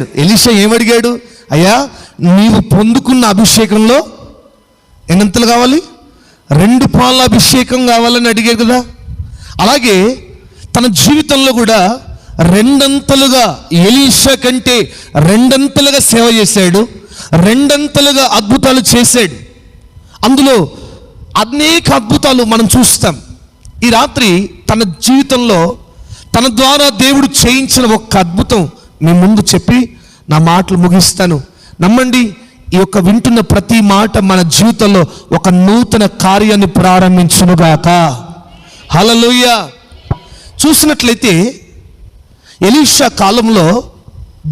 చేశాడు. ఎలీషా ఏమడిగాడు? అయ్యా, నీవు పొందుకున్న అభిషేకంలో ఎన్నంతలు కావాలి? 2 పాల అభిషేకం కావాలని అడిగాడు కదా. అలాగే తన జీవితంలో కూడా 2 అంతలుగా, ఎలీషా కంటే 2 అంతలుగా సేవ చేశాడు, 2 అంతలుగా అద్భుతాలు చేశాడు. అందులో అనేక అద్భుతాలు మనం చూస్తాం. ఈ రాత్రి తన జీవితంలో తన ద్వారా దేవుడు చేయించిన ఒక్క అద్భుతం మీ ముందు చెప్పి నా మాటలు ముగిస్తాను. నమ్మండి, ఈ యొక్క వింటున్న ప్రతి మాట మన జీవితంలో ఒక నూతన కార్యాన్ని ప్రారంభించునుగాక. హల్లెలూయా. చూసినట్లయితే ఎలీషా కాలంలో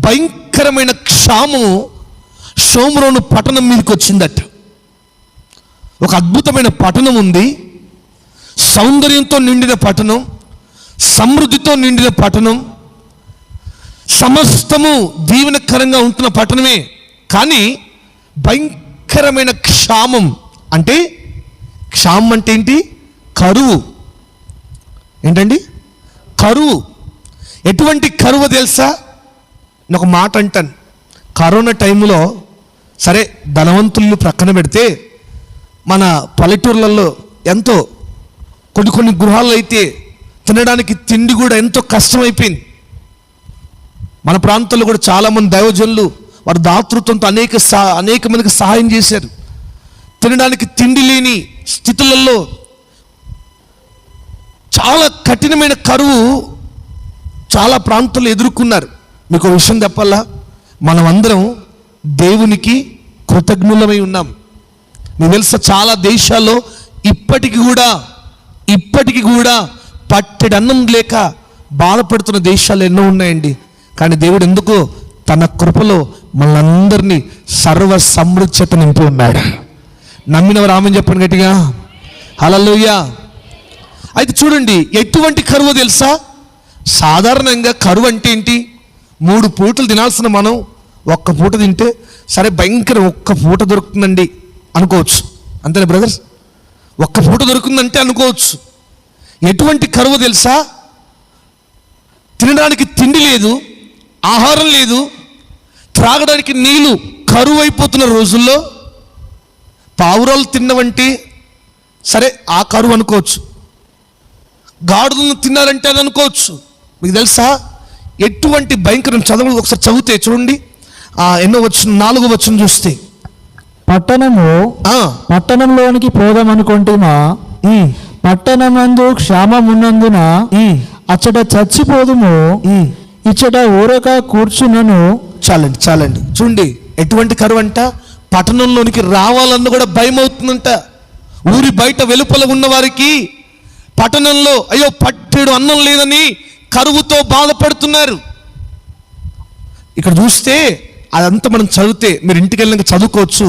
భయంకరమైన క్షామము షోమ్రోను పట్టణం మీదకి వచ్చిందట. ఒక అద్భుతమైన పట్టణం ఉంది, సౌందర్యంతో నిండిన పట్టణం, సమృద్ధితో నిండిన పట్టణం, సమస్తము దీవెనకరంగా ఉంటున్న పట్టణమే. కానీ భయంకరమైన క్షామం అంటే, క్షామం అంటే ఏంటి? కరువు. ఏంటండి? కరువు. ఎటువంటి కరువు తెలుసా? నేను ఒక మాట అంటాను. కరోనా టైంలో సరే ధనవంతులు ప్రక్కన పెడితే మన పల్లెటూర్లలో ఎంతో కొన్ని గృహాల్లో అయితే తినడానికి తిండి కూడా ఎంతో కష్టమైపోయింది. మన ప్రాంతంలో కూడా చాలామంది దైవజనులు వారి దాతృత్వంతో అనేక మందికి సహాయం చేశారు. తినడానికి తిండి లేని స్థితులలో చాలా కఠినమైన కరువు చాలా ప్రాంతాల్లో ఎదుర్కొన్నారు. మీకు ఒక విషయం చెప్పాలా, మనమందరం దేవునికి కృతజ్ఞులమై ఉన్నాం. మీకు తెలుసా, చాలా దేశాల్లో ఇప్పటికి కూడా పట్టెడన్నం లేక బాధపడుతున్న దేశాలు ఎన్నో ఉన్నాయండి. కానీ దేవుడు ఎందుకు తన కృపలో మనందరినీ సర్వ సమృద్ధత నింపి ఉన్నాడు. నమ్మినవారు ఆమేన్ చెప్పండి గట్టిగా. హల్లెలూయా. అయితే చూడండి, ఎటువంటి కరువు తెలుసా? సాధారణంగా కరువు అంటే ఏంటి? 3 పూటలు తినాల్సిన మనం 1 పూట తింటే సరే భయంకర 1 పూట దొరుకుతుందండి అనుకోవచ్చు. అంతేనా బ్రదర్స్? 1 పూట దొరుకుతుందంటే అనుకోవచ్చు. ఎటువంటి కరువు తెలుసా? తినడానికి తిండి లేదు, ఆహారం లేదు, త్రాగడానికి నీళ్ళు కరువు అయిపోతున్న రోజుల్లో పావురాలు తిన్నవంటే సరే ఆ కరువు అనుకోవచ్చు, గాడులను తిన్నారంటే అది అనుకోవచ్చు. మీకు తెలుసా ఎటువంటి భయంకరం? చదువు ఒకసారి చదివితే చూడండి, ఎన్నో వచనం 4వ వచనం చూస్తే, పట్టణంలోనికి పోదామనుకుంటున్నా, పట్టణమందు క్షామమున్నందున అచ్చట చచ్చిపోదుము, ఇచ్చట ఊరక కూర్చున్నను. చాలండి. చూడండి, ఎటువంటి కరువు అంట? పట్టణంలోనికి రావాలన్న కూడా భయం అవుతుందంట. ఊరి బయట వెలుపల ఉన్న వారికి పట్టణంలో అయ్యో పట్టెడు అన్నం లేదని కరువుతో బాధపడుతున్నారు. ఇక్కడ చూస్తే అదంతా మనం చదివితే మీరు ఇంటికి వెళ్ళినాక చదువుకోవచ్చు.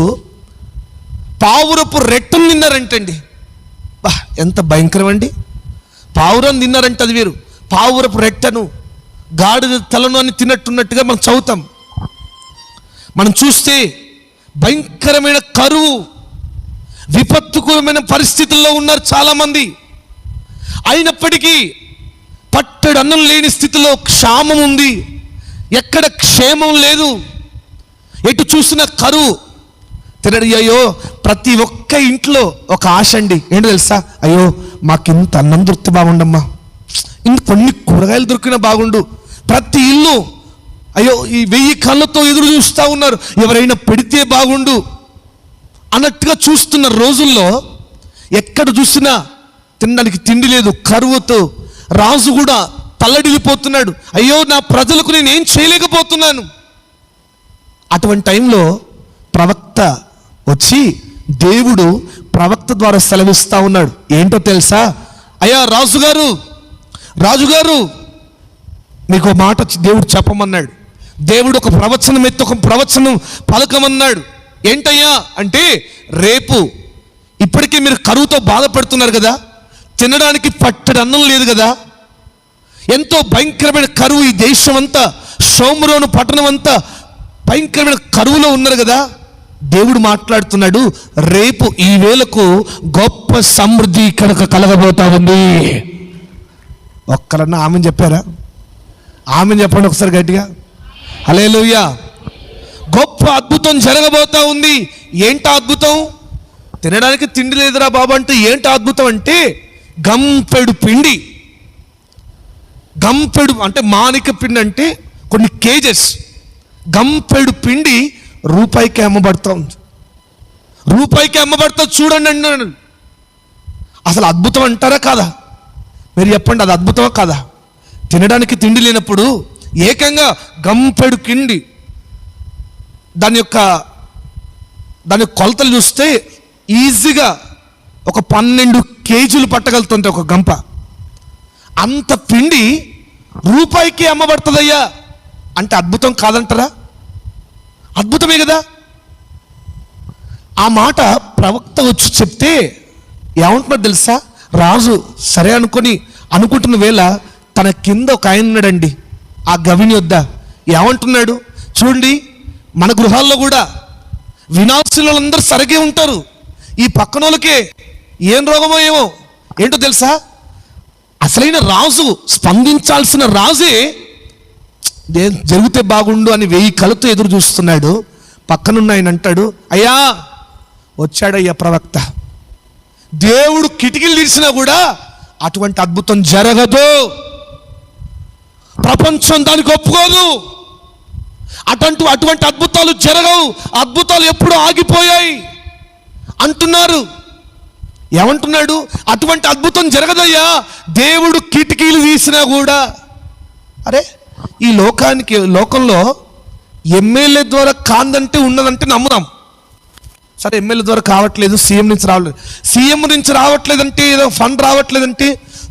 పావురపు రెట్టను తిన్నారంటండి. బా, ఎంత భయంకరం అండి! పావురం తిన్నారంటే అది వేరు, పావురపు రెట్టను గాడిద తలను అని తిన్నట్టున్నట్టుగా మనం చదువుతాం. మనం చూస్తే భయంకరమైన కరువు, విపత్తుకరమైన పరిస్థితుల్లో ఉన్నారు చాలామంది. అయినప్పటికీ పట్టెడు అన్నం లేని స్థితిలో క్షామం ఉంది, ఎక్కడ క్షేమం లేదు, ఎటు చూసిన కరువు. తినడి. అయ్యో ప్రతి ఒక్క ఇంట్లో ఒక ఆశ అండి. ఏంటో తెలుసా? అయ్యో మాకు ఇంత అన్నం దొరికితే బాగుండమ్మా, ఇంత కొన్ని కూరగాయలు దొరికినా బాగుండు. ప్రతి ఇల్లు అయ్యో ఈ 1000 కళ్ళతో ఎదురు చూస్తూ ఉన్నారు, ఎవరైనా పెడితే బాగుండు అన్నట్టుగా చూస్తున్న రోజుల్లో ఎక్కడ చూసినా తినడానికి తిండి లేదు, కరువుతో రాజు కూడా తల్లడిల్లిపోతున్నాడు. అయ్యో నా ప్రజలకు నేను ఏం చేయలేకపోతున్నాను. అటువంటి టైంలో ప్రవక్త వచ్చి దేవుడు ప్రవక్త ద్వారా సెలవిస్తూ ఉన్నాడు. ఏంటో తెలుసా? అయ్యా రాజుగారు మీకు ఒక మాట దేవుడు చెప్పమన్నాడు. దేవుడు ఒక ప్రవచనం పలకమన్నాడు. ఏంటయ్యా అంటే, రేపు ఇప్పటికే మీరు కరువుతో బాధపడుతున్నారు కదా, తినడానికి పట్టెడు అన్నం లేదు కదా, ఎంతో భయంకరమైన కరువు. ఈ దేశం అంతా, షోమ్రోను పట్టణం అంతా భయంకరమైన కరువులో ఉన్నారు కదా. దేవుడు మాట్లాడుతున్నాడు, రేపు ఈ వేళకు గొప్ప సమృద్ధి ఇక్కడ కలగబోతా ఉంది. ఒక్కరన్నా ఆమెను చెప్పారా? ఆమెను చెప్పండి ఒకసారి గట్టిగా. హల్లెలూయా. గొప్ప అద్భుతం జరగబోతా ఉంది. ఏంటా అద్భుతం? తినడానికి తిండి లేదురా బాబు అంటే ఏంటా అద్భుతం అంటే గంపెడు పిండి. గంపెడు అంటే మానిక పిండి అంటే కొన్ని కేజెస్. గంపెడు పిండి రూపాయికి అమ్మబడుతుంది. రూపాయికి అమ్మబడుతుంది చూడండి అన్నాడు. అసలు అద్భుతం అంటారా కాదా? మీరు చెప్పండి, అది అద్భుతమా కాదా? తినడానికి తిండి లేనప్పుడు ఏకంగా గంపెడు కిండి. దాని యొక్క కొలతలు చూస్తే ఈజీగా ఒక 12 కేజీలు పట్టగలుగుతుంది ఒక గంప. అంత పిండి రూపాయికి అమ్మబడుతుందయ్యా అంటే అద్భుతం కాదంటారా? అద్భుతమే కదా. ఆ మాట ప్రవక్త వచ్చి చెప్తే ఏమంటున్నాడు తెలుసా? రాజు సరే అనుకుంటున్న వేళ తన కింద ఒక ఆయన ఉన్నాడండి, ఆ గవిని వద్ద. ఏమంటున్నాడు చూడండి, మన గృహాల్లో కూడా వినాశులందరూ సరిగే ఉంటారు. ఈ పక్కన వాళ్ళకే ఏం రోగమో ఏమో ఏంటో తెలుసా? అసలైన రాజు, స్పందించాల్సిన రాజే జరిగితే బాగుండు అని 1000 కళ్ళతో ఎదురు చూస్తున్నాడు. పక్కనున్న ఆయన అంటాడు, అయ్యా వచ్చాడయ్యా ప్రవక్త. దేవుడు కిటికీలు తీసినా కూడా అటువంటి అద్భుతం జరగదు. ప్రపంచం దానికి ఒప్పుకోదు. అటువంటి అద్భుతాలు జరగవు. అద్భుతాలు ఎప్పుడు ఆగిపోయాయి అంటున్నారు. ఏమంటున్నాడు? అటువంటి అద్భుతం జరగదయ్యా, దేవుడు కిటికీలు తీసినా కూడా. అరే ఈ లోకంలో ఎమ్మెల్యే ద్వారా కాందంటే ఉన్నదంటే నమ్ముదాం. సరే ఎమ్మెల్యే ద్వారా కావట్లేదు, సీఎం నుంచి రావట్లేదంటే, ఏదో ఫండ్ రావట్లేదంటే,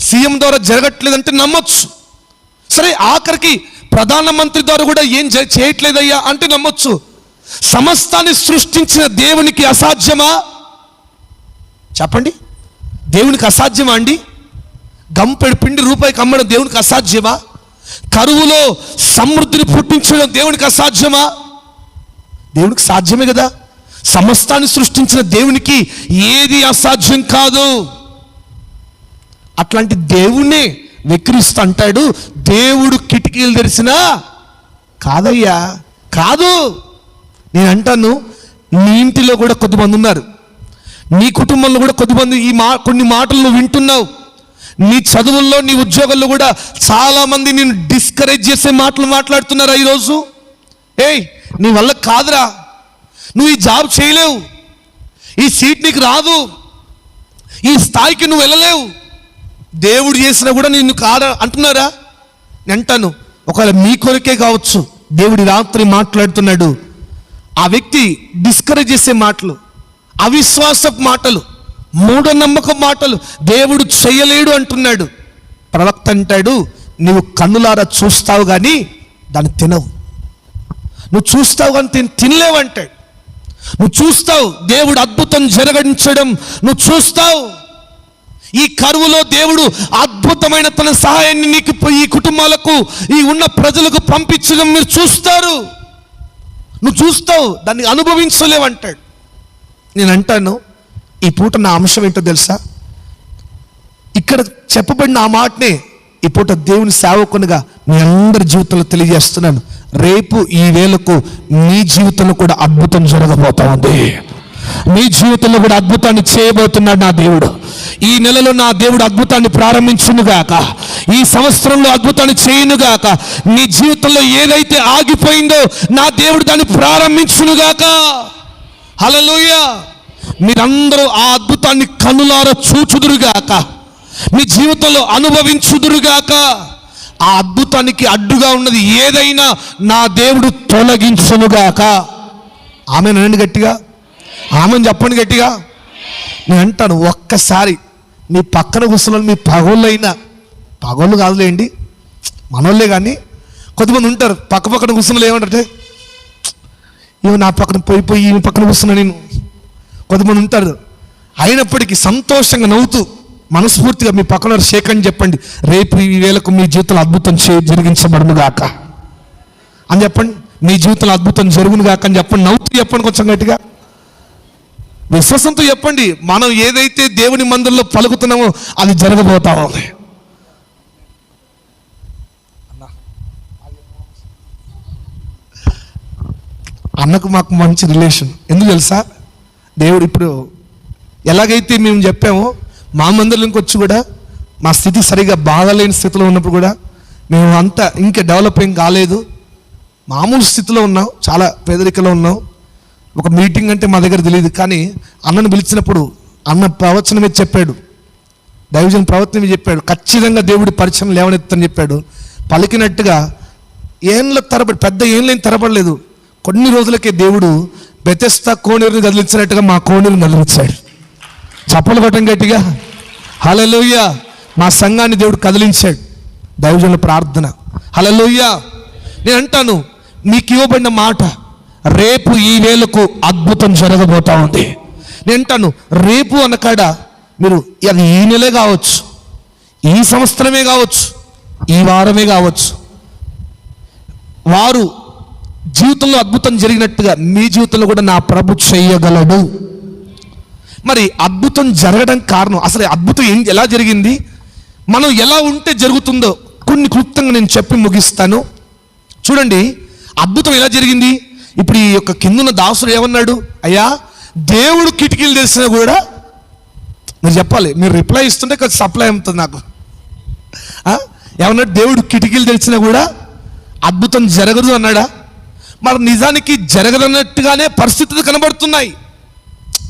సీఎం ద్వారా జరగట్లేదంటే నమ్మొచ్చు. సరే ఆఖరికి ప్రధానమంత్రి ద్వారా కూడా ఏం చేయట్లేదయ్యా అంటే నమ్మొచ్చు. సమస్తాన్ని సృష్టించిన దేవునికి అసాధ్యమా? చెప్పండి, దేవునికి అసాధ్యమా అండి? గంపెడు పిండి రూపాయికి అమ్మడం దేవునికి అసాధ్యమా? కరువులో సమృద్ధిని పుట్టించడం దేవునికి అసాధ్యమా? దేవునికి సాధ్యమే కదా. సమస్తాన్ని సృష్టించిన దేవునికి ఏది అసాధ్యం కాదు. అట్లాంటి దేవుణ్ణే వెక్కిరిస్తూ అంటాడు, దేవుడు కిటికీలు తెరిచినా కాదయ్యా, కాదు. నేను అంటాను, నీ ఇంటిలో కూడా కొద్దిమంది ఉన్నారు, నీ కుటుంబంలో కూడా కొద్దిమంది కొన్ని మాటలు నువ్వు వింటున్నావు. నీ చదువుల్లో, నీ ఉద్యోగాల్లో కూడా చాలామంది నేను డిస్కరేజ్ చేసే మాటలు మాట్లాడుతున్నారా ఈరోజు? ఏయ్ నీ వల్ల కాదురా, నువ్వు ఈ జాబ్ చేయలేవు, ఈ సీట్ నీకు రాదు, ఈ స్థాయికి నువ్వు వెళ్ళలేవు, దేవుడు చేసినా కూడా నిన్ను కాదా అంటున్నారా? నేను అంటాను, ఒకవేళ మీ కొరకే కావచ్చు దేవుడి రాత్రి మాట్లాడుతున్నాడు. ఆ వ్యక్తి డిస్కరేజ్ చేసే మాటలు, అవిశ్వాసపు మాటలు, మూఢనమ్మకం మాటలు, దేవుడు చేయలేడు అంటున్నాడు. ప్రవక్త అంటాడు, నువ్వు కన్నులారా చూస్తావు కానీ దాన్ని తినవు. నువ్వు చూస్తావు కానీ తినలేవు అంటాడు. నువ్వు చూస్తావు దేవుడు అద్భుతం జరగించడం, నువ్వు చూస్తావు. ఈ కరువులో దేవుడు అద్భుతమైన తన సహాయాన్ని నీకు, ఈ కుటుంబాలకు, ఈ ఉన్న ప్రజలకు పంపించడం మీరు చూస్తారు. నువ్వు చూస్తావు, దాన్ని అనుభవించలేవంటాడు. నేను అంటాను, ఈ పూట నా అంశం ఏంటో తెలుసా? ఇక్కడ చెప్పబడిన ఆ మాటనే ఈ పూట దేవుని సేవకునిగా మీ అందరి జీవితంలో తెలియజేస్తున్నాను. రేపు ఈ వేళకు నీ జీవితంలో కూడా అద్భుతం జరగబోతా ఉంది. నీ జీవితంలో కూడా అద్భుతాన్ని చేయబోతున్నాడు నా దేవుడు. ఈ నెలలో నా దేవుడు అద్భుతాన్ని ప్రారంభించునుగాక, ఈ సంవత్సరంలో అద్భుతాన్ని చేయునుగాక. నీ జీవితంలో ఏదైతే ఆగిపోయిందో నా దేవుడు దాన్ని ప్రారంభించునుగాక. హల్లెలూయా. మీరందరూ ఆ అద్భుతాన్ని కన్నులారా చూచుదురుగాక, మీ జీవితంలో అనుభవించుదురుగాక. ఆ అద్భుతానికి అడ్డుగా ఉన్నది ఏదైనా నా దేవుడు తొలగించునుగాక. ఆమెనండి గట్టిగా, ఆమెను చెప్పండి గట్టిగా. నేను అంటాను, ఒక్కసారి మీ పక్కన కూర్చున్న మీ పగోళ్ళు కాదులేండి, మనోళ్ళే, కానీ కొంతమంది ఉంటారు పక్కన కూర్చున్న ఏమంటారంటే, ఇవి నా పక్కన పోయి ఈ పక్కన కూర్చున్నా నేను. కొంతమంది ఉంటారు, అయినప్పటికీ సంతోషంగా నవ్వుతూ మనస్ఫూర్తిగా మీ పక్కన షేకని చెప్పండి, రేపు ఈ వేళకు మీ జీవితంలో అద్భుతం జరిగించబడును గాక అని చెప్పండి. మీ జీవితంలో అద్భుతం జరుగును గాక అని చెప్పండి. నవ్వుతూ చెప్పండి, కొంచెం గట్టిగా విశ్వాసంతో చెప్పండి. మనం ఏదైతే దేవుని మందిరంలో పలుకుతున్నామో అది జరగబోతామో. అన్నకు మాకు మంచి రిలేషన్. ఎందుకు తెలుసా? దేవుడు ఇప్పుడు ఎలాగైతే మేము చెప్పామో మా మందిరంలోకి వచ్చి కూడా మా స్థితి సరిగా బాగాలేని స్థితిలో ఉన్నప్పుడు కూడా మేము అంతా ఇంకా డెవలప్ ఏం కాలేదు, మామూలు స్థితిలో ఉన్నాం, చాలా పేదరికలో ఉన్నాం. ఒక మీటింగ్ అంటే మా దగ్గర తెలియదు, కానీ అన్నను పిలిచినప్పుడు అన్న ప్రవచనమే చెప్పాడు, దైవజన ప్రవచనమే చెప్పాడు, ఖచ్చితంగా దేవుడి పరిచయం లేవనెత్తని చెప్పాడు. పలికినట్టుగా ఏళ్ళ తరబడి, పెద్ద ఏళ్ళని తరబడలేదు, కొన్ని రోజులకే దేవుడు బెతెస్దా కోనేరుని కదిలించినట్టుగా మా కోనేరుని కదిలించాడు. చప్పలు కొట్టం గట్టిగా హల్లెలూయా. మా సంఘాన్ని దేవుడు కదిలించాడు. దైవజనుల ప్రార్థన. హల్లెలూయా. నేను అంటాను, మీకు ఇవ్వబడిన మాట, రేపు ఈ వేళకు అద్భుతం జరగబోతా ఉంది. నేను అంటాను, రేపు అనకాడ మీరు అది ఈ నెలే కావచ్చు, ఈ సంవత్సరమే కావచ్చు, ఈ వారమే కావచ్చు, వారు జీవితంలో అద్భుతం జరిగినట్టుగా మీ జీవితంలో కూడా నా ప్రభు చేయగలడు. మరి అద్భుతం జరగడం కారణం, అసలు అద్భుతం ఎలా జరిగింది, మనం ఎలా ఉంటే జరుగుతుందో కొన్ని క్లుప్తంగా నేను చెప్పి ముగిస్తాను. చూడండి, అద్భుతం ఎలా జరిగింది. ఇప్పుడు ఈ యొక్క కిందున్న దాసుడు ఏమన్నాడు? అయ్యా, దేవుడు కిటికీలు తెరిచినా కూడా, మీరు చెప్పాలి, మీరు రిప్లై ఇస్తుంటే కొంచెం సప్లై అవుతుంది నాకు. ఏమన్నాడు? దేవుడు కిటికీలు తెరిచినా కూడా అద్భుతం జరగదు అన్నాడా? మరి నిజానికి జరగదన్నట్టుగానే పరిస్థితులు కనబడుతున్నాయి.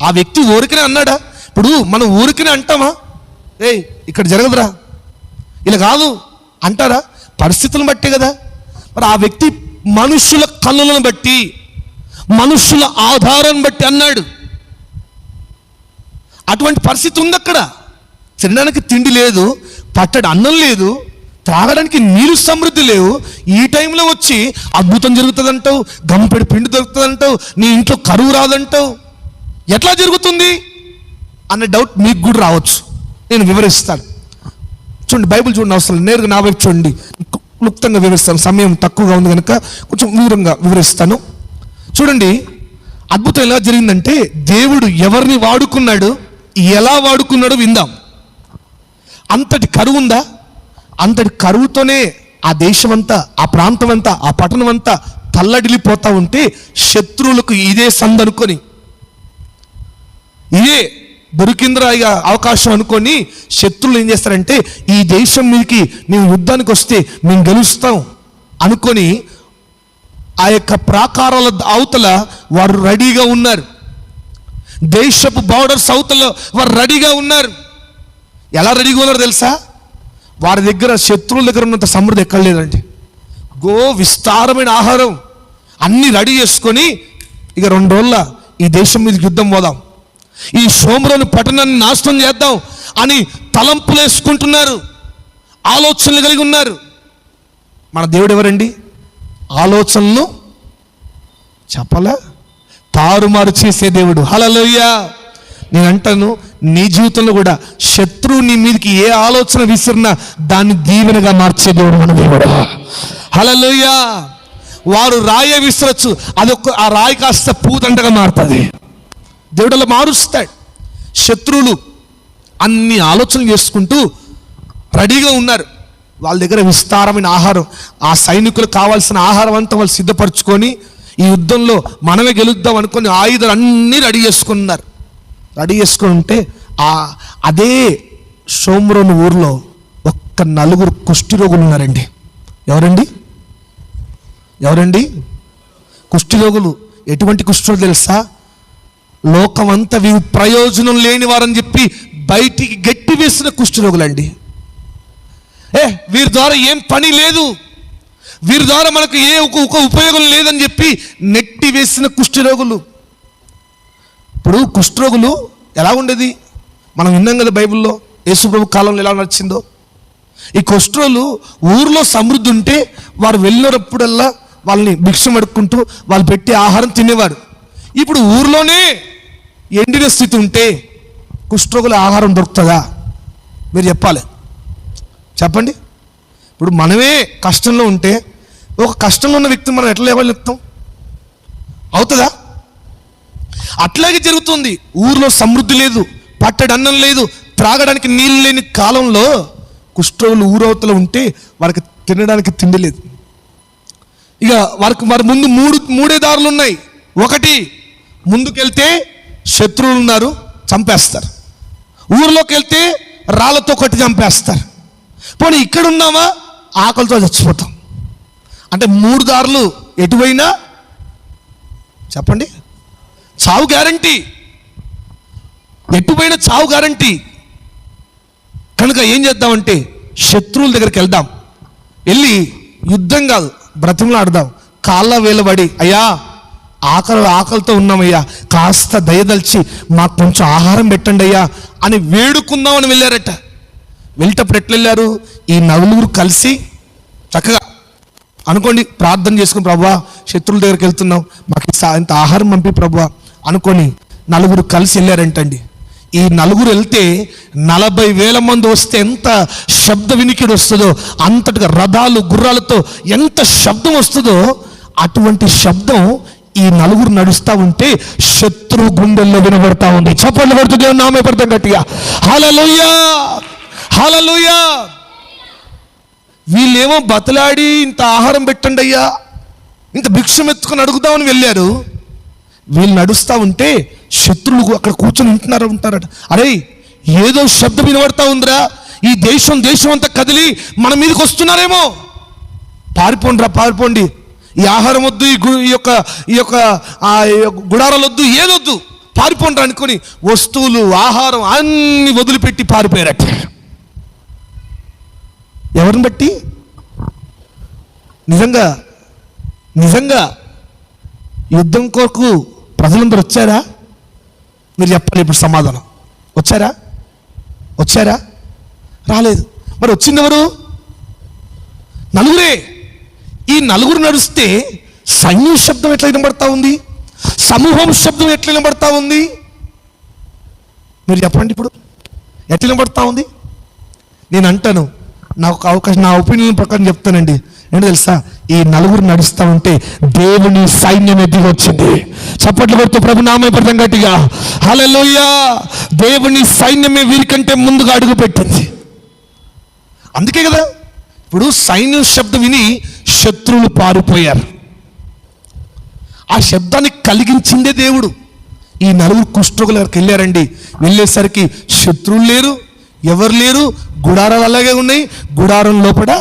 ఆ వ్యక్తి ఊరికనే అన్నాడా? ఇప్పుడు మనం ఊరికనే అంటామా, ఇక్కడ జరగదురా, ఇలా కాదు అంటారా? పరిస్థితులను బట్టే కదా. మరి ఆ వ్యక్తి మనుషుల కన్నులను బట్టి, మనుషుల ఆధారాన్ని బట్టి అన్నాడు. అటువంటి పరిస్థితి ఉంది అక్కడ. తినడానికి తిండి లేదు, పట్టడి అన్నం లేదు, త్రాగడానికి నీరు సమృద్ధి లేవు. ఈ టైంలో వచ్చి అద్భుతం జరుగుతుందంటావు, గంపెడు పిండి దొరుకుతుందంటావు, నీ ఇంట్లో కరువు రాదంటావు, ఎట్లా జరుగుతుంది అన్న డౌట్ మీకు కూడా రావచ్చు. నేను వివరిస్తాను. చూడండి, బైబిల్ చూడండి, అవసరం నేరుగా నా వైపు చూడండి, క్లుప్తంగా వివరిస్తాను, సమయం తక్కువగా ఉంది కనుక కొంచెం వివరంగా వివరిస్తాను. చూడండి, అద్భుతం ఎలా జరిగిందంటే, దేవుడు ఎవరిని వాడుకున్నాడు, ఎలా వాడుకున్నాడో విందాం. అంతటి కరువు ఉందా? అంతటి కరువుతోనే ఆ దేశమంతా, ఆ ప్రాంతం అంతా, ఆ పట్టణం అంతా తల్లడిల్లిపోతా ఉంటే, శత్రువులకు ఇదే సందనుకొని, ఇదే దొరికిందిరాయిగా అవకాశం అనుకొని శత్రువులు ఏం చేస్తారంటే, ఈ దేశం మీదకి మేము యుద్ధానికి వస్తే మేము గెలుస్తాం అనుకొని ఆ యొక్క ప్రాకారాల అవతల వారు రెడీగా ఉన్నారు. దేశపు బార్డర్స్ అవతల వారు రెడీగా ఉన్నారు. ఎలా రెడీగా ఉన్నారు తెలుసా? వారి దగ్గర, శత్రువుల దగ్గర ఉన్నంత సమృద్ధి ఎక్కడ లేదండి. విస్తారమైన ఆహారం అన్నీ రెడీ చేసుకొని, ఇక 2 రోజుల ఈ దేశం మీదకి యుద్ధం పోదాం, ఈ షోమ్రోను పట్టణాన్ని నాశనం చేద్దాం అని తలంపులు వేసుకుంటున్నారు, ఆలోచనలు కలిగి ఉన్నారు. మన దేవుడు ఎవరండి? ఆలోచనలు చెప్పలా తారుమారు చేసే దేవుడు. హల్లెలూయా. నేను అంటాను, నీ జీవితంలో కూడా శత్రువు నీ మీదకి ఏ ఆలోచన విసిరినా దాన్ని దీవెనగా మార్చే దేవుడు మన దేవుడు. హల్లెలూయా. వారు రాయి విసరచ్చు, ఆ రాయి కాస్త పూదండగా మారుతుంది. దేవుడు అలా మారుస్తాడు. శత్రువులు అన్ని ఆలోచనలు చేసుకుంటూ రెడీగా ఉన్నారు. వాళ్ళ దగ్గర విస్తారమైన ఆహారం, ఆ సైనికులకు కావాల్సిన ఆహారం అంతా వాళ్ళు సిద్ధపరచుకొని, ఈ యుద్ధంలో మనమే గెలుద్దాం అనుకొని ఆయుధాలు అన్నీ రెడీ చేసుకున్నారు. రెడీ చేసుకొని ఉంటే అదే షోమ్రోను ఊర్లో ఒక్క 4 కుష్ఠరోగులు ఉన్నారండి. ఎవరండి? కుష్ఠరోగులు. ఎటువంటి కుష్ఠరోగులు తెలుసా? లోకమంతా ప్రయోజనం లేని వారని చెప్పి బయటికి గట్టి వేసిన కుష్ఠరోగులండి. వీరి ద్వారా ఏం పని లేదు, వీరి ద్వారా మనకు ఏ ఒక ఉపయోగం లేదని చెప్పి నెట్టి వేసిన కుష్ఠరోగులు. ఇప్పుడు కుష్ఠరోగులు ఎలా ఉండేది మనం విన్నాం కదా బైబిల్లో, యేసుప్రభు కాలంలో ఎలా నడిచిందో. ఈ కుష్ఠరోగులు ఊర్లో సమృద్ధి ఉంటే వారు వెళ్ళినప్పుడల్లా వాళ్ళని భిక్షం అడుక్కుంటూ వాళ్ళు పెట్టే ఆహారం తినేవారు. ఇప్పుడు ఊర్లోనే ఎండిన స్థితి ఉంటే కుష్ఠరోగుల ఆహారం దొరుకుతుందా? మీరు చెప్పండి. ఇప్పుడు మనమే కష్టంలో ఉంటే ఒక కష్టంలో ఉన్న వ్యక్తిని మనం ఎట్లా లేవనెత్తాం? అవుతుందా? అట్లాగే జరుగుతుంది. ఊర్లో సమృద్ధి లేదు, పట్టడి అన్నం లేదు, త్రాగడానికి నీళ్ళు లేని కాలంలో కుష్ఠరోగులు ఊరవతల ఉంటే వారికి తినడానికి తిండి లేదు. ఇక వారి ముందు మూడే దారులు ఉన్నాయి. ఒకటి, ముందుకెళ్తే శత్రువులు ఉన్నారు, చంపేస్తారు. ఊరిలోకి వెళ్తే రాళ్ళతో కొట్టి చంపేస్తారు. పోనీ ఇక్కడ ఉన్నామా, ఆకలితో చచ్చిపోతాం. అంటే 3 దారులు ఎటువైనా చెప్పండి, చావు గ్యారంటీ. ఎటువైనా చావు గ్యారంటీ. కనుక ఏం చేద్దామంటే శత్రువుల దగ్గరికి వెళ్దాం. వెళ్ళి యుద్ధం కాదు, బ్రతిమలాడదాం. కాళ్ళ వేలబడి, అయ్యా ఆకలితో ఉన్నామయ్యా, కాస్త దయదలిచి మాకు కొంచెం ఆహారం పెట్టండి అయ్యా అని వేడుకుందామని వెళ్ళారట. వెళ్ళేటప్పుడు ఎట్లా వెళ్ళారు? ఈ 4 కలిసి చక్కగా అనుకోండి, ప్రార్థన చేసుకుని, ప్రభువా శత్రువుల దగ్గరికి వెళ్తున్నాం, మాకు ఇంత ఆహారం పంపి ప్రభువా అనుకొని 4 కలిసి వెళ్ళారంటండి. ఈ 4 వెళ్తే 40,000 మంది వస్తే ఎంత శబ్ద వినికిడి వస్తుందో, అంతటిగా రథాలు గుర్రాలతో ఎంత శబ్దం వస్తుందో, అటువంటి శబ్దం ఈ 4 నడుస్తూ ఉంటే శత్రు గుండెల్లో వినబడతా ఉంది. చప్పట్లు పడుతుంది, నామే పడతాం గట్టిగా, హల్లెలూయా హల్లెలూయా. వీళ్ళేమో బతలాడి ఇంత ఆహారం పెట్టండి అయ్యా, ఇంత భిక్షం ఎత్తుకొని అడుగుదామని వెళ్ళారు. వీళ్ళు నడుస్తూ ఉంటే శత్రువులు అక్కడ కూర్చొని ఉంటారట. అరే ఏదో శబ్దం వినబడతా ఉందిరా, ఈ దేశం అంతా కదిలి మన మీదకి వస్తున్నారేమో, పారిపోండి, ఈ ఆహారం వద్దు, ఈ యొక్క గుడారాలు వద్దు, ఏదొద్దు, పారిపోండి అనుకొని వస్తువులు ఆహారం అన్ని వదిలిపెట్టి పారిపోయారట. ఎవరిని బట్టి? నిజంగా యుద్ధం కొరకు ప్రజలందరూ వచ్చారా? మీరు చెప్పాలి ఇప్పుడు సమాధానం. వచ్చారా? రాలేదు. మరి వచ్చింది ఎవరు? 4. ఈ 4 నడుస్తే సైన్యం శబ్దం ఎట్లా వినబడతా ఉంది? సమూహం శబ్దం ఎట్లా వినబడతా ఉంది? మీరు చెప్పండి ఇప్పుడు, ఎట్లా వినబడతా ఉంది? నేను అంటాను, నాకు అవకాశం, నా ఒపీనియన్ ప్రకారం చెప్తానండి. ఏంటో తెలుసా? ఈ 4 నడుస్తూ ఉంటే దేవుని సైన్యం ఎదిగి వచ్చింది. చప్పట్లు కొడుతూ ప్రభు నామే పడతాం గట్టిగా, హల్లెలూయా. దేవుని సైన్యమే వీరికంటే ముందుగా అడుగు పెట్టింది. అందుకే కదా ఇప్పుడు సైన్యం శబ్దం విని శత్రువులు పారిపోయారు. ఆ శబ్దాన్ని కలిగించిందే దేవుడు. ఈ 4 కుష్ఠరోగుల దగ్గరికి వెళ్ళారండి. వెళ్ళేసరికి శత్రువులు లేరు, ఎవరు లేరు, గుడారాలు అలాగే ఉన్నాయి. గుడారం లోపల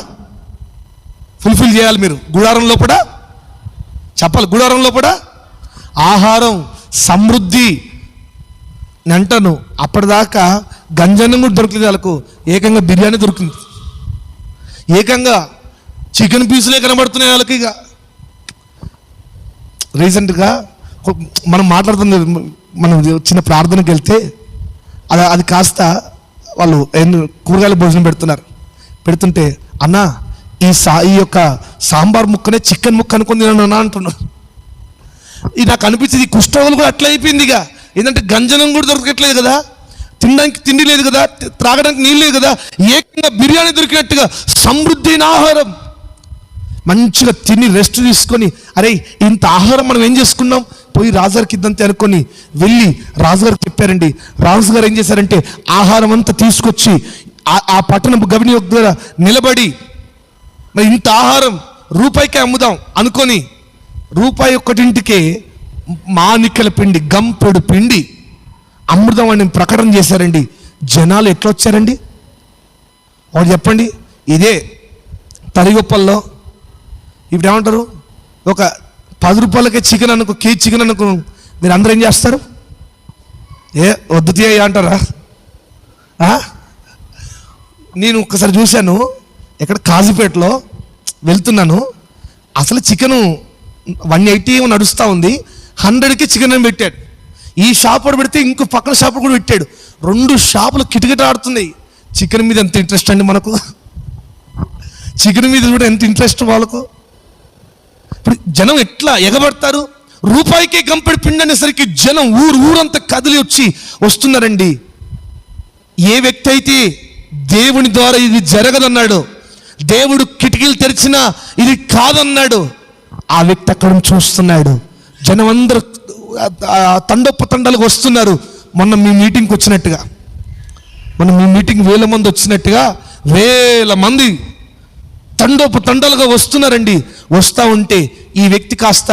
ఫుల్ఫిల్ చేయాలి మీరు. గుడారం లోపల చెప్పాలి, గుడారం లోపల ఆహారం సమృద్ధి. నేను అంటాను, అప్పటిదాకా గంజన్నం కూడా దొరికింది వాళ్ళకు, ఏకంగా బిర్యానీ దొరికింది, ఏకంగా చికెన్ పీసులే కనబడుతున్నాయి వాళ్ళకి. ఇక రీసెంట్గా మనం మాట్లాడుతుంది, మనం చిన్న ప్రార్థనకి వెళ్తే అది కాస్త వాళ్ళు కూరగాయల భోజనం పెడుతుంటే అన్న ఈ యొక్క సాంబార్ ముక్కనే చికెన్ ముక్క అనుకుని తినను అంటున్నాడు. ఇది నాకు అనిపించింది, ఈ కుష్ఠరోగులు కూడా అట్లా అయిపోయింది. ఇక ఏంటంటే గంజనం కూడా దొరకట్లేదు కదా, తినడానికి తిండి లేదు కదా, త్రాగడానికి నీళ్ళు లేదు కదా, ఏకంగా బిర్యానీ దొరికినట్టుగా సమృద్ధి అయిన ఆహారం మంచిగా తిని రెస్ట్ తీసుకొని, అరే ఇంత ఆహారం మనం ఏం చేసుకున్నాం, పోయి రాజుగారికి ఇద్దంతే అనుకొని వెళ్ళి రాజుగారికి చెప్పారండి. రాజుగారు ఏం చేశారంటే ఆహారం అంతా తీసుకొచ్చి ఆ పట్టణం గవిని దగ్గర నిలబడి, మరి ఇంత ఆహారం రూపాయికే అమ్ముదాం అనుకొని ₹1 మానికల పిండి, గంపెడు పిండి అమృతం అని ప్రకటన చేశారండి. జనాలు ఎట్లా వచ్చారండి? వాడు చెప్పండి. ఇదే తరిగొప్పల్లో ఇప్పుడు ఏమంటారు, ఒక 10 రూపాయలకే చికెన్ అనుకో, కేజీ చికెన్ అనుకో, మీరు అందరూ ఏం చేస్తారు? వద్దు తీయ అంటారా? నేను ఒక్కసారి చూశాను, ఎక్కడ కాజీపేటలో వెళ్తున్నాను, అసలు చికెను 180 నడుస్తూ ఉంది, 100కి చికెన్ అని పెట్టాడు. ఈ షాప్ కూడా పెడితే ఇంకో పక్కన షాప్ కూడా పెట్టాడు. 2 షాపులు కిటకిట ఆడుతున్నాయి. చికెన్ మీద ఎంత ఇంట్రెస్ట్ అండి మనకు, చికెన్ మీద కూడా ఎంత ఇంట్రెస్ట్ వాళ్ళకు. ఇప్పుడు జనం ఎట్లా ఎగబడతారు? రూపాయికే గంపెడు పిండి అనేసరికి జనం ఊరంతా కదిలి వస్తున్నారండి. ఏ వ్యక్తి అయితే దేవుని ద్వారా ఇది జరగదన్నాడు, దేవుడు కిటికీలు తెరిచినా ఇది కాదన్నాడు, ఆ వ్యక్తి అక్కడ చూస్తున్నాడు. జనం అందరూ తండలుగా వస్తున్నారు. మొన్న మీ మీటింగ్కి వచ్చినట్టుగా, మొన్న మీ మీటింగ్ 1000 మంది వచ్చినట్టుగా 1000 మంది తండలుగా వస్తున్నారండి. వస్తూ ఉంటే ఈ వ్యక్తి కాస్త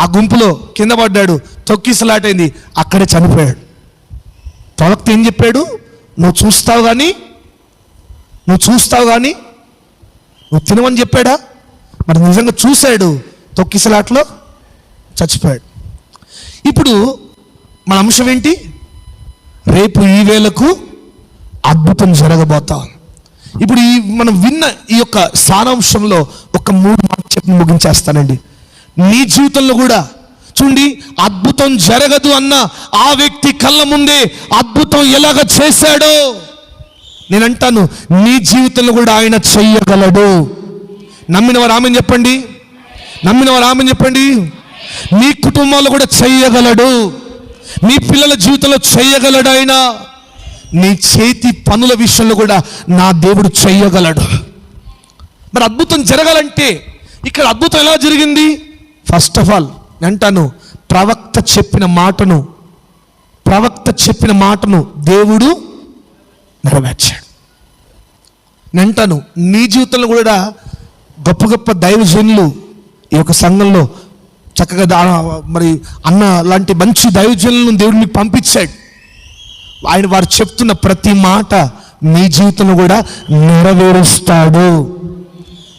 ఆ గుంపులో కింద పడ్డాడు, తొక్కిసలాటైంది, అక్కడే చనిపోయాడు. ప్రవక్త ఏం చెప్పాడు? నువ్వు చూస్తావు కానీ నువ్వు తినమని చెప్పాడా? మరి నిజంగా చూశాడు, తొక్కిసలాట్లో చచ్చిపోయాడు. ఇప్పుడు మన అంశం ఏంటి? రేపు ఈ వేళకు అద్భుతం జరగబోతాం. ఇప్పుడు మనం విన్న ఈ యొక్క సారాంశంలో ఒక 3 మాటలు చెప్పి ముగించేస్తానండి. నీ జీవితంలో కూడా చూడండి, అద్భుతం జరగదు అన్న ఆ వ్యక్తి కళ్ళ ముందే అద్భుతం ఎలాగ చేశాడో నేను అంటాను, నీ జీవితంలో కూడా ఆయన చెయ్యగలడు. నమ్మిన వారు ఆమెను చెప్పండి. నీ కుటుంబంలో కూడా చెయ్యగలడు. నీ పిల్లల జీవితంలో చెయ్యగలడు ఆయన. నీ చేతి పనుల విషయంలో కూడా నా దేవుడు చెయ్యగలడు. మరి అద్భుతం జరగాలంటే ఇక్కడ అద్భుతం ఎలా జరిగింది? ఫస్ట్ ఆఫ్ ఆల్ అంటాను, ప్రవక్త చెప్పిన మాటను దేవుడు నెరవేర్చాడు. నేను అంటాను, నీ జీవితంలో కూడా గొప్ప గొప్ప దైవజనులు ఈ యొక్క సంఘంలో చక్కగా మరి అన్న లాంటి మంచి దైవజనులను దేవుడు మీకు పంపించాడు. వారు చెప్తున్న ప్రతి మాట మీ జీవితంలో కూడా నెరవేరుస్తాడు.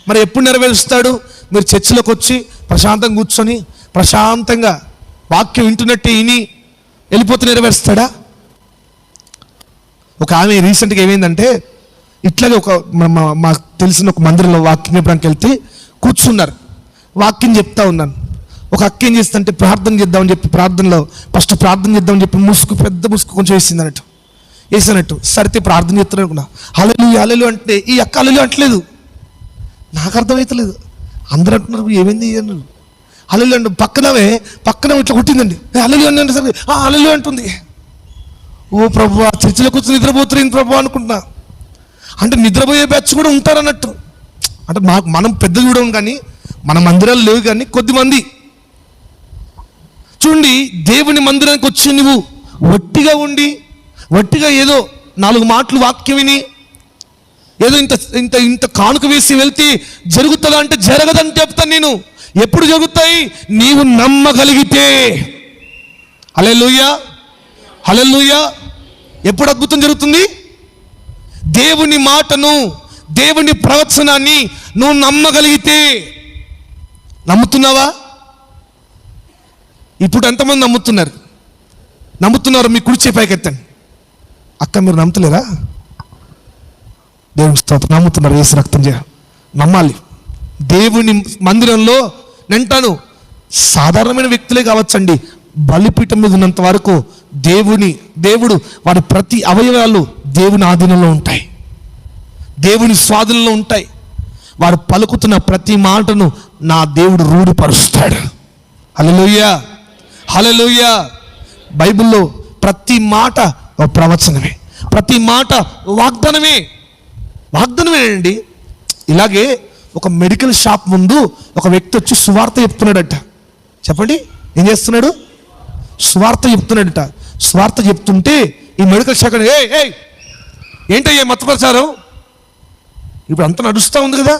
మరి ఎప్పుడు నెరవేరుస్తాడు? మీరు చర్చిలోకి వచ్చి ప్రశాంతంగా కూర్చొని ప్రశాంతంగా వాక్యం వింటున్నట్టే విని వెళ్ళిపోతే నెరవేరుస్తాడా? ఒక ఆమె రీసెంట్గా ఏమైందంటే, ఇట్లాగే మాకు తెలిసిన ఒక మందిరంలో వాక్యం చెప్పడానికి వెళ్తే కూర్చున్నారు. వాక్యం చెప్తా ఉన్నాను. ఒక అక్క ఏం చేస్తుందంటే, ప్రార్థన చేద్దామని చెప్పి ఫస్ట్ ప్రార్థన చేద్దామని చెప్పి పెద్ద ముసుగు కొంచెం వేసినట్టు సరితే ప్రార్థన చేస్తున్నాను అనుకున్నా. హల్లెలూయా అంటే ఈ అక్క హల్లెలూయా అంటలేదు. నాకు అర్థమవుతలేదు. అందరూ అంటున్నారు, ఏమైంది అన్నారు. హల్లెలూయా అంటే పక్కన ఇట్లా కొట్టిందండి. హల్లెలూయా అంటే సరే హల్లెలూయా అంటుంది. ఓ ప్రభువా, చర్చిలో కూర్చొని నిద్రపోతుంది ప్రభు అనుకుంటున్నా. అంటే నిద్రపోయే బ్యాచ్ కూడా ఉంటారన్నట్టు. అంటే మనం పెద్ద చూడడం కానీ మన మందిరాలు లేవు కానీ కొద్దిమంది. చూడండి, దేవుని మందిరానికి వచ్చి నువ్వు వట్టిగా ఏదో 4 మాటలు వాక్యం విని ఏదో ఇంత కానుక వేసి వెళ్తే జరుగుతుందా అంటే జరగదని చెప్తాను నేను. ఎప్పుడు జరుగుతాయి? నీవు నమ్మగలిగితే. హల్లెలూయా. ఎప్పుడు అద్భుతం జరుగుతుంది? దేవుని మాటను, దేవుని ప్రవచనాన్ని నువ్వు నమ్మగలిగితే. నమ్ముతున్నావా? ఇప్పుడు ఎంతమంది నమ్ముతున్నారు? మీ కుడి చేయి పైకెత్తండి. అక్క, మీరు నమ్ముతలేరా? దేవుని స్తోత్రం. నమ్ముతున్నారు. యేసు రక్తం నమ్మాలి. దేవుని మందిరంలో అంటాను, సాధారణమైన వ్యక్తులే కావచ్చండి, బలిపీఠం మీద ఉన్నంత వరకు దేవుడు వారి ప్రతి అవయవాలు దేవుని ఆధీనంలో ఉంటాయి, దేవుని స్వాధీనంలో ఉంటాయి. వారు పలుకుతున్న ప్రతి మాటను నా దేవుడు రూఢిపరుస్తాడు. హల్లెలూయా. బైబిల్లో ప్రతి మాట ఒక ప్రవచనమే, ప్రతి మాట వాగ్దానమేనండి. ఇలాగే ఒక మెడికల్ షాప్ ముందు ఒక వ్యక్తి వచ్చి సువార్త చెప్తున్నాడట. చెప్పండి, ఏం చేస్తున్నాడు? సువార్త చెప్తున్నాడట. సువార్త చెప్తుంటే ఈ మెడికల్ షాప్ ఏంటయ్యా మత ప్రచారం? ఇప్పుడు అంతా నడుస్తూ ఉంది కదా.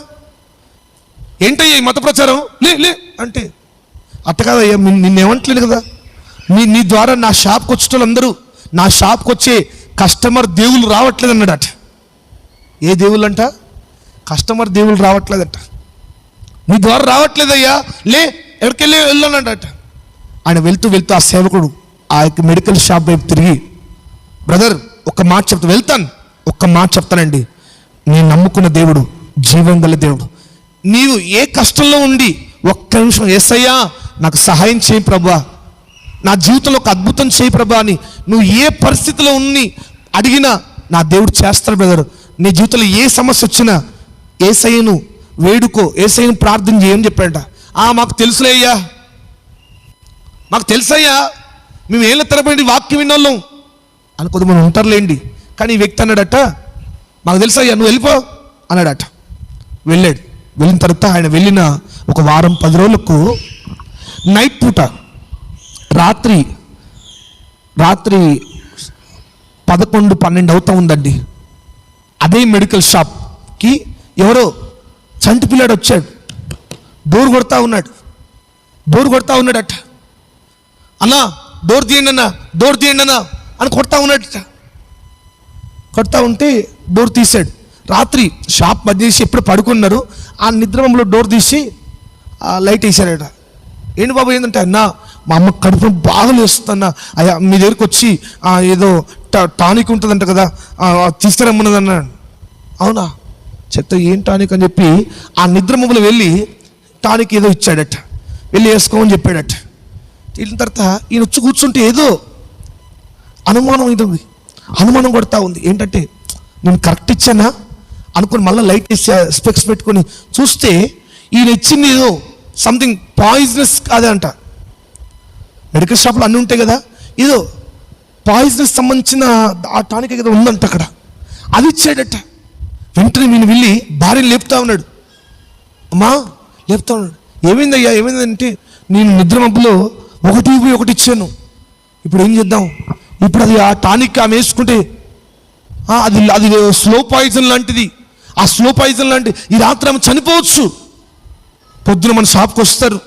ఏంటయ్యా ఈ మత ప్రచారం? లే అంటే అట్ట కాదయ్యా, నిన్నేమంటలేదు కదా. నీ ద్వారా నా షాప్కి వచ్చేటోళ్ళందరూ, నా షాప్కి వచ్చే కస్టమర్ దేవుళ్ళు రావట్లేదు అన్నాడట. ఏ దేవుళ్ళు అంట? కస్టమర్ దేవుళ్ళు రావట్లేదట. నీ ద్వారా రావట్లేదయ్యా, ఎక్కడికి వెళ్ళానట. ఆయన వెళ్తూ ఆ సేవకుడు ఆ యొక్క మెడికల్ షాప్ వైపు తిరిగి, బ్రదర్ ఒక్క మాట చెప్తానండి. నేను నమ్ముకున్న దేవుడు జీవం గల దేవుడు. నీవు ఏ కష్టంలో ఉండి ఒక్క నిమిషం యేసయ్యా నాకు సహాయం చేయి ప్రభువా, నా జీవితంలో ఒక అద్భుతం చేయి ప్రభా అని నువ్వు ఏ పరిస్థితిలో ఉన్ని అడిగినా నా దేవుడు చేస్తాడు బ్రదర్. నీ జీవితంలో ఏ సమస్య వచ్చినా యేసయ్యను వేడుకో, యేసయ్యను ప్రార్థన చేయని చెప్పాడట. మాకు తెలుసులేయ్యా, మాకు తెలుసయ్యా, మేము ఏళ్ళ తరబడి వాక్యం విన్నోళ్ళం అని కొంతమంది ఉంటారులేండి. కానీ ఈ వ్యక్తి అన్నాడట, మాకు తెలుసయ్యా, నువ్వు వెళ్ళిపో అన్నాడట. వెళ్ళిన తర్వాత ఆయన వెళ్ళిన ఒక వారం 10 రోజులకు నైట్ పూట రాత్రి 11-12 అవుతా ఉందండి. అదే మెడికల్ షాప్కి ఎవరో చంటి పిల్లాడు వచ్చాడు, డోర్ కొడతా ఉన్నాడు. డోర్ కొడతా ఉన్నాడట. అన్నా డోర్ తీయండి అన్నా, డోర్ తీయండి అన్నా అని కొడతా ఉన్నాడట. కొడతా ఉంటే డోర్ తీశాడు. రాత్రి షాప్ బంద్ చేసి ఎప్పుడు పడుకున్నారు, ఆ నిద్రలో డోర్ తీసి లైట్ వేసాడట. ఏంటి బాబు ఏంటంటే, అన్నా మా అమ్మ కడుపు బాగా లేస్తుందన్నా, అయ్యా మీ దగ్గరికి వచ్చి ఏదో టానిక్ ఉంటుందంట కదా తీసుకురమ్మన్నది అన్నాడు. అవునా చెప్తా ఏం టానిక్ అని చెప్పి ఆ నిద్రమూలో వెళ్ళి టానిక్ ఏదో ఇచ్చాడట, వెళ్ళి వేసుకోమని చెప్పాడట. వెళ్ళిన తర్వాత ఈయన వచ్చి కూర్చుంటే ఏదో అనుమానం కొడతా ఉంది. ఏంటంటే నేను కరెక్ట్ ఇచ్చానా అనుకుని మళ్ళీ లైట్ వేసి స్పెక్స్ పెట్టుకొని చూస్తే ఈయన ఇచ్చింది ఏదో సంథింగ్ పాయిజనస్ కాదంట. మెడికల్ షాప్లో అన్నీ ఉంటాయి కదా, ఏదో పాయిజనస్ సంబంధించిన ఆ టానిక్ ఏదో ఉందంట అక్కడ, అది ఇచ్చాడట. వెంటనే నేను వెళ్ళి భార్యను లేపుతా ఉన్నాడు. అమ్మా లేపుతా ఉన్నాడు. ఏమైందయ్యా ఏమైందంటే, నేను నిద్ర మబ్బులో ఒకటి ఇచ్చాను, ఇప్పుడు ఏం చేద్దాం, ఇప్పుడు అది ఆ టానిక్ ఆమె వేసుకుంటే అది స్లో పాయిజన్ లాంటిది, ఆ స్లో పాయిజన్ లాంటి ఈ రాత్రి ఆమె చనిపోవచ్చు. పొద్దున మన షాప్కి వస్తారు,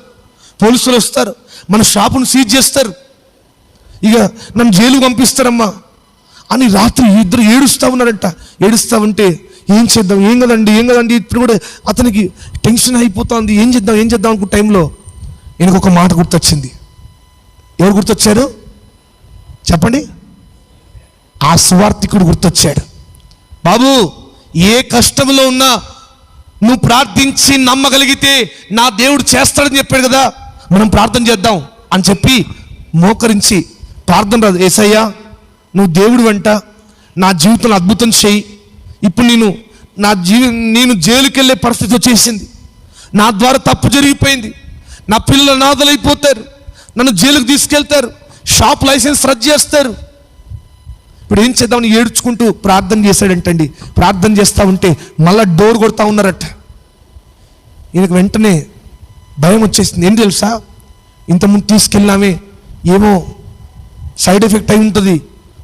పోలీసులు వస్తారు, మన షాపును సీజ్ చేస్తారు, ఇక నన్ను జైలు పంపిస్తారమ్మా అని రాత్రి ఇద్దరు ఏడుస్తూ ఉన్నారంట. ఏడుస్తూ ఉంటే ఏం చేద్దాం, ఏం కదండి ఇప్పుడు కూడా అతనికి టెన్షన్ అయిపోతుంది, ఏం చేద్దాం అనుకున్న టైంలో ఈయనకు ఒక మాట గుర్తొచ్చింది. ఎవరు గుర్తొచ్చారు చెప్పండి? ఆ సువార్తికుడు గుర్తొచ్చాడు. బాబు ఏ కష్టంలో ఉన్నా నువ్వు ప్రార్థించి నమ్మగలిగితే నా దేవుడు చేస్తాడని చెప్పాడు కదా, మనం ప్రార్థన చేద్దాం అని చెప్పి మోకరించి ప్రార్థన రాదు. యేసయ్యా నువ్వు దేవుడు వెంట నా జీవితంలో అద్భుతం చేయి, ఇప్పుడు నేను జైలుకి వెళ్ళే పరిస్థితి వచ్చేసింది, నా ద్వారా తప్పు జరిగిపోయింది, నా పిల్లలు అనాథలైపోతారు, నన్ను జైలుకి తీసుకెళ్తారు, షాప్ లైసెన్స్ రద్దు చేస్తారు, ఇప్పుడు ఏం చేద్దామని ఏడ్చుకుంటూ ప్రార్థన చేశాడంటండి. ప్రార్థన చేస్తూ ఉంటే మళ్ళీ డోర్ కొడతా ఉన్నారట. ఈయనకు వెంటనే భయం వచ్చేసింది. ఏం తెలుసా, ఇంతకుముందు తీసుకెళ్ళామే ఏమో సైడ్ ఎఫెక్ట్ అయి ఉంటుంది,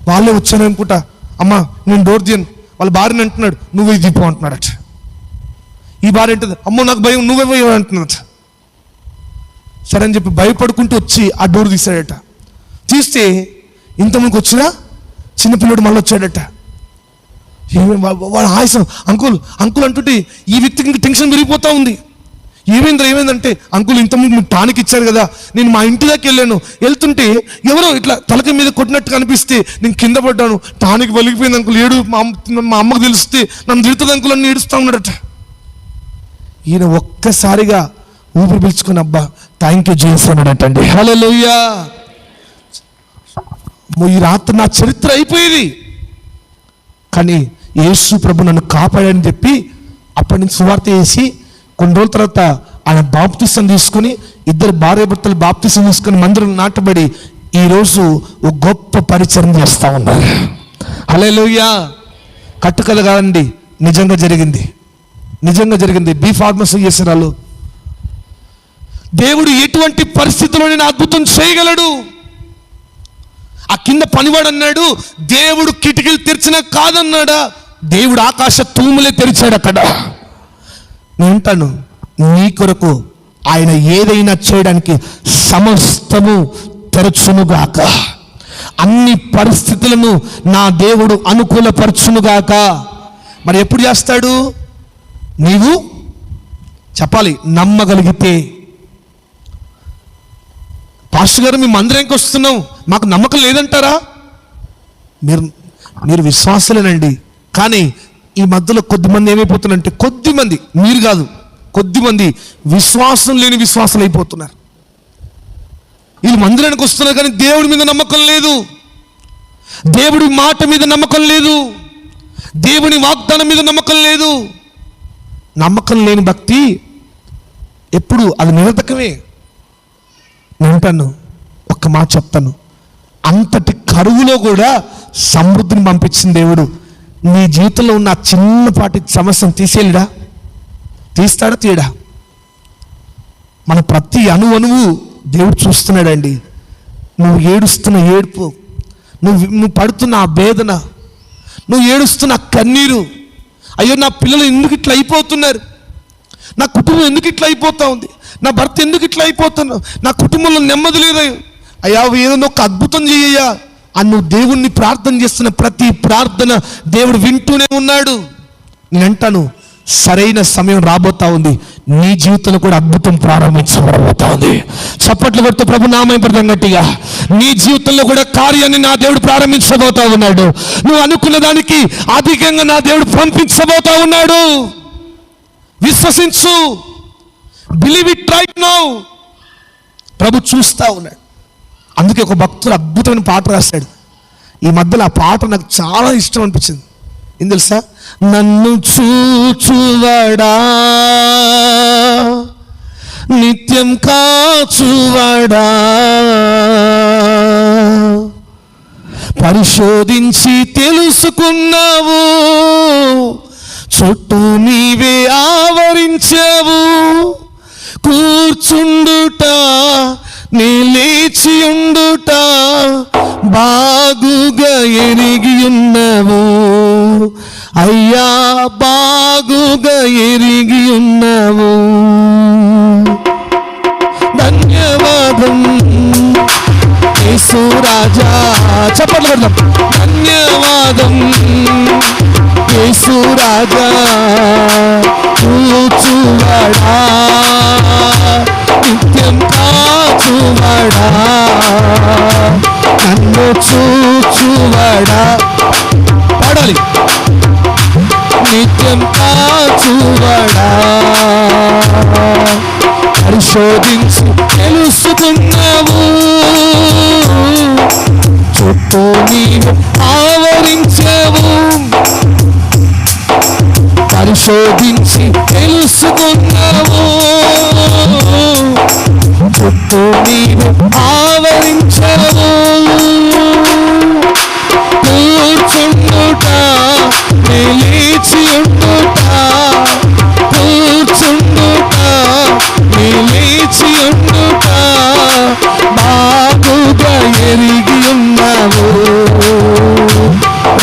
వాళ్ళే వచ్చాను అనుకుంటా, అమ్మా నేను డోర్ తీయను, వాళ్ళ భార్యని అంటున్నాడు నువ్వే దీపం అంటున్నాడట. ఈ భార్య అంటుంది అమ్మో నాకు భయం, నువ్వే అంటున్నాడట. సరే అని చెప్పి భయపడుకుంటూ వచ్చి ఆ డోర్ తీశాడట. తీస్తే ఇంతమందికి వచ్చినా చిన్నపిల్లడు మళ్ళీ వచ్చాడట. వాడు ఆయాసం అంకుల్ అంటుంటే ఈ వ్యక్తికి ఇంక టెన్షన్ పెరిగిపోతూ ఉంది. ఏమైందంటే అంకుల్ ఇంతకుముందు మీరు టానిక్ ఇచ్చారు కదా, నేను మా ఇంటి దాకా వెళ్ళాను, వెళ్తుంటే ఎవరో ఇట్లా తలకి మీద కొట్టినట్టు కనిపిస్తే నేను కింద పడ్డాను, టానిక్ వెలిగిపోయింది అంకుల్, మా అమ్మకు తెలిస్తే నన్ను తిడుతుంది అంకుల్ అని ఏడుస్తూ ఉన్నాడట. ఈయన ఒక్కసారిగా ఊపిరి పీల్చుకుని అబ్బా థ్యాంక్ యూ జీసస్ అన్నాడటండి. హల్లెలూయా. ఈ రాత్రి నా చరిత్ర అయిపోయేది, కానీ యేసు ప్రభు నన్ను కాపాడని చెప్పి అప్పటి నుంచి సువార్త చేసి కొన్ని రోజుల తర్వాత ఆయన బాప్తిసం తీసుకుని ఇద్దరు భార్యాభర్తలు బాప్తిసం తీసుకుని మందిరం నాటబడి ఈరోజు ఒక గొప్ప పరిచయం చేస్తూ ఉన్నారు. హల్లెలూయా. కట్టుకథ కాదండి, నిజంగా జరిగింది. బి ఫార్మసీ చేసిన వాళ్ళు. దేవుడు ఎటువంటి పరిస్థితుల్లో నేను అద్భుతం చేయగలడు. ఆ కింద పనివాడు అన్నాడు దేవుడు కిటికీలు తెరిచిన కాదన్నాడా, దేవుడు ఆకాశ తూములే తెరిచాడు అక్కడ. నేను నీ కొరకు ఆయన ఏదైనా చేయడానికి సమస్తము తెరచునుగాక, అన్ని పరిస్థితులను నా దేవుడు అనుకూలపరచునుగాక. మరి ఎప్పుడు చేస్తాడు? నీవు చెప్పాలి, నమ్మగలిగితే. పాస్టర్ గారు మేము మందిరానికి వస్తున్నాం, మాకు నమ్మకం లేదంటారా? మీరు విశ్వాసులేనండి, కానీ ఈ మధ్యలో కొద్దిమంది ఏమైపోతున్నారంటే, కొద్దిమంది, మీరు కాదు, కొద్దిమంది విశ్వాసం లేని విశ్వాసాలు అయిపోతున్నారు. వీళ్ళు మందిరానికి వస్తున్నారు కానీ దేవుడి మీద నమ్మకం లేదు, దేవుడి మాట మీద నమ్మకం లేదు, దేవుని వాగ్దానం మీద నమ్మకం లేదు. నమ్మకం లేని భక్తి ఎప్పుడు అది నిరర్థకమే. నేను ఒక్క మాట చెప్తాను, అంతటి కరువులో కూడా సమృద్ధిని పంపించిన దేవుడు నీ జీవితంలో ఉన్న చిన్నపాటి సమస్యను తీసేయలేడా? తీస్తాడా తీయడా? మన ప్రతి అణువు దేవుడు చూస్తున్నాడండి. నువ్వు ఏడుస్తున్న ఏడుపు, నువ్వు పడుతున్న ఆ వేదన, నువ్వు ఏడుస్తున్న కన్నీరు, అయ్యో నా పిల్లలు ఎందుకు ఇట్లా అయిపోతున్నారు, నా కుటుంబం ఎందుకు ఇట్లా అయిపోతూ ఉంది, నా భర్త ఎందుకు ఇట్లా అయిపోతాను, నా కుటుంబంలో నెమ్మది లేదు, అయ్యా ఏదైనా ఒక అద్భుతం చేయ్యా అని నువ్వు దేవుణ్ణి ప్రార్థన చేస్తున్న ప్రతి ప్రార్థన దేవుడు వింటూనే ఉన్నాడు. నేను అంటాను, సరైన సమయం రాబోతా ఉంది, నీ జీవితంలో కూడా అద్భుతం ప్రారంభించబడబోతా ఉంది. చప్పట్లు కొడుతూ ప్రభు నామం గట్టిగా, నీ జీవితంలో కూడా కార్యాన్ని నా దేవుడు ప్రారంభించబోతా ఉన్నాడు. నువ్వు అనుకున్న దానికి అధికంగా నా దేవుడు పంపించబోతా ఉన్నాడు. విశ్వసించు, బిలీవ్ ఇట్ రైట్ నౌ. ప్రభు చూస్తా ఉన్నాడు. అందుకే ఒక భక్తుడు అద్భుతమైన పాట రాశాడు. ఈ మధ్యలో ఆ పాట నాకు చాలా ఇష్టం అనిపించింది. ఏం తెలుసా? నన్ను చూచువాడా, నిత్యం కాచువాడా, పరిశోధించి తెలుసుకున్నావు, చుట్టూ నీవే ఆవరించావు, కూర్చుండుట నిలిచి ఉండుట బాగుగా ఎరిగి ఉన్నావు, అయ్యా బాగుగా ఎరిగి ఉన్నావు. ధన్యవాదం యేసు రాజా, చప్పట్లు కొడదాం. ధన్యవాదం యేసు రాజా, కూచువాడా, నిత్యం కాచువాడా, నన్ను చూచువాడా, పాడాలి, నిత్యం కాచువాడా, పరిశోధించి తెలుసుకున్నావు, చుట్టూ నీవు ఆవరించావు, పరిశోధించి తెలుసుకున్నావు, చుట్టూ నీవు ఆవరించావు, కూర్చుండుట నిలిచి ఉండుట, కూర్చుండుట నిలిచి ఉండుట బాగుగా ఎరిగి ఉన్నావు,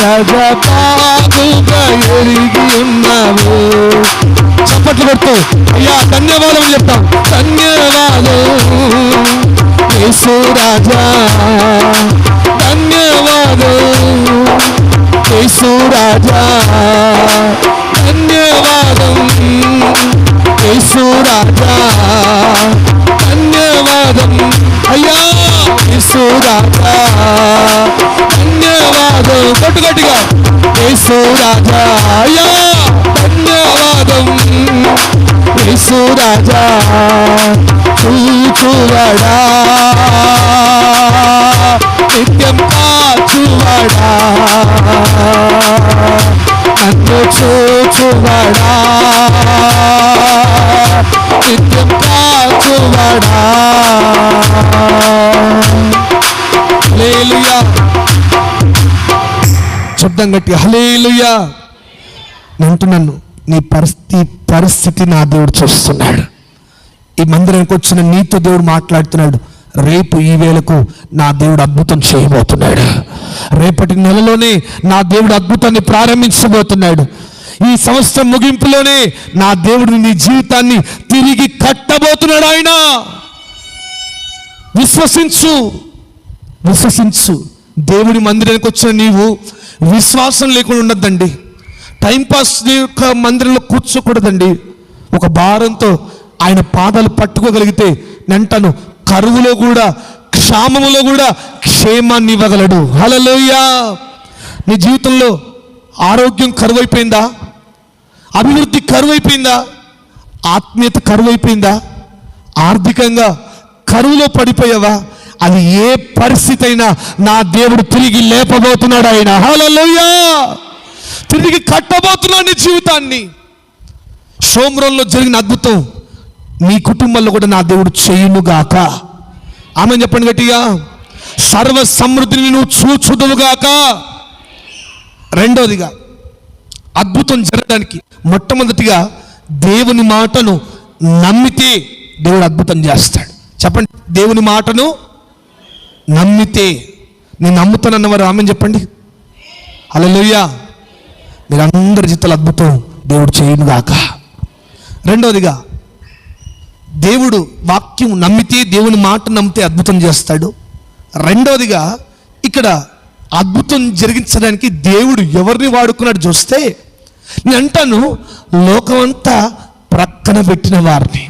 రాజా బాగుగా ఎరిగి ఉన్నావు. చప్పట్లు కొడుతూ అయ్యా ధన్యవాదం చెప్తాం. ధన్యవాదం యేసు రాజా, ధన్యవాదం యేసు రాజా, ధన్యవాదం యేసు రాజా, ధన్యవాదం అయ్యా యేసు రాజా, ధన్యవాదం గట్టిగా యేసు రాజా, అయ్యా ధన్యవాదం యేసు రాజా, చూచువాడా, నిత్యం కాచువాడా, నన్ను చూచువాడా, నిత్యం కాచువాడా. హల్లెలూయా, శబ్దం గట్టి హల్లెలూయా. నేను అంటున్నాను, నీ పరిస్థితి నా దేవుడు చూస్తున్నాడు. ఈ మందిరానికి వచ్చిన నీతో దేవుడు మాట్లాడుతున్నాడు. రేపు ఈ వేళకు నా దేవుడు అద్భుతం చేయబోతున్నాడు. రేపటి నెలలోనే నా దేవుడు అద్భుతాన్ని ప్రారంభించబోతున్నాడు. ఈ సంవత్సరం ముగింపులోనే నా దేవుడు నీ జీవితాన్ని తిరిగి కట్టబోతున్నాడు. ఆయన విశ్వసించు, విశ్వసించు. దేవుడి మందిరానికి వచ్చిన నీవు విశ్వాసం లేకుండా ఉండద్దండి. టైంపాస్ యొక్క మందిరంలో కూర్చోకూడదండి. ఒక భారంతో ఆయన పాదాలు పట్టుకోగలిగితే నెంటను కరువులో కూడా క్షామములో కూడా క్షేమాన్ని ఇవ్వగలడు. హల్లెలూయా. నీ జీవితంలో ఆరోగ్యం కరువైపోయిందా? అభివృద్ధి కరువైపోయిందా? ఆత్మీయత కరువైపోయిందా? ఆర్థికంగా కరువులో పడిపోయావా? అది ఏ పరిస్థితి అయినా నా దేవుడు తిరిగి లేపబోతున్నాడు. ఆయన హల్లెలూయా, తిరిగి కట్టబోతున్నాడు నీ జీవితాన్ని. షోమ్రోన్లో జరిగిన అద్భుతం నీ కుటుంబంలో కూడా నా దేవుడు చేయునుగాక. ఆమె చెప్పండి గట్టిగా. సర్వ సమృద్ధిని నువ్వు చూచుదువుగాక. రెండవదిగా అద్భుతం జరగడానికి మొట్టమొదటిగా దేవుని మాటను నమ్మితే దేవుడు అద్భుతం చేస్తాడు. చెప్పండి, దేవుని మాటను నమ్మితే. నేను నమ్ముతానన్నవారు ఆమె చెప్పండి. హల్లెలూయా. మీరందరి జీవితాలు అద్భుతం దేవుడు చేయునుగాక. రెండవదిగా దేవుడు వాక్యం నమ్మితే, దేవుని మాట నమ్మితే అద్భుతం చేస్తాడు. రెండవదిగా ఇక్కడ అద్భుతం జరిగించడానికి దేవుడు ఎవరిని వాడుకున్నాడు చూస్తే, నేను అంటాను లోకమంతా ప్రక్కన పెట్టిన వారిని,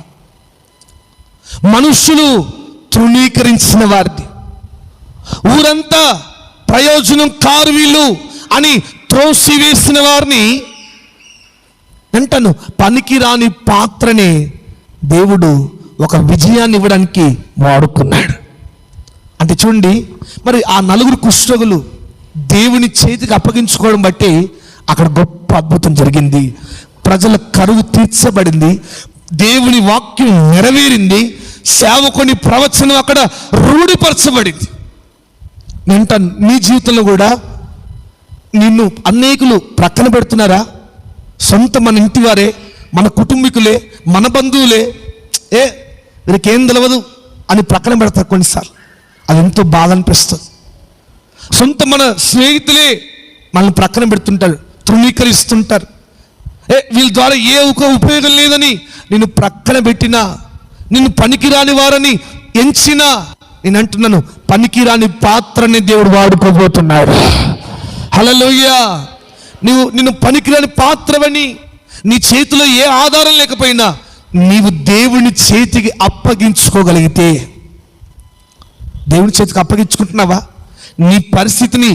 మనుషులు తృణీకరించిన వారిని, ఊరంతా ప్రయోజనం కారు వీళ్ళు అని త్రోసివేసిన వారిని, అంటాను పనికిరాని పాత్రని దేవుడు ఒక విజయాన్ని ఇవ్వడానికి వాడుకున్నాడు. అంటే చూడండి, మరి ఆ నలుగురు కుష్ఠరోగులు దేవుని చేతికి అప్పగించుకోవడం బట్టి అక్కడ గొప్ప అద్భుతం జరిగింది. ప్రజల కరువు తీర్చబడింది, దేవుని వాక్యం నెరవేరింది, సేవకుని ప్రవచనం అక్కడ రూఢిపరచబడింది. నేను నీ జీవితంలో కూడా నిన్ను అనేకులు ప్రక్కన పెడుతున్నారా? సొంత మన ఇంటి వారే, మన కుటుంబీకులే, మన బంధువులే, వీరికేం తెలవదు అని ప్రక్కన పెడతారు కొన్నిసార్లు. అది ఎంతో బాధ అనిపిస్తుంది. సొంత మన స్నేహితులే మనల్ని ప్రక్కన పెడుతుంటారు, తృణీకరిస్తుంటారు. వీళ్ళ ద్వారా ఏ ఉపయోగం లేదని నిన్ను ప్రక్కన పెట్టినా, నిన్ను పనికిరాని వారని ఎంచినా, నేను అంటున్నాను పనికిరాని పాత్రని దేవుడు వాడుకోబోతున్నాడు. హల్లెలూయా. నిన్ను పనికిరాని పాత్రవని, నీ చేతిలో ఏ ఆధారం లేకపోయినా నీవు దేవుని చేతికి అప్పగించుకోగలిగితే, దేవుని చేతికి అప్పగించుకుంటున్నావా? నీ పరిస్థితిని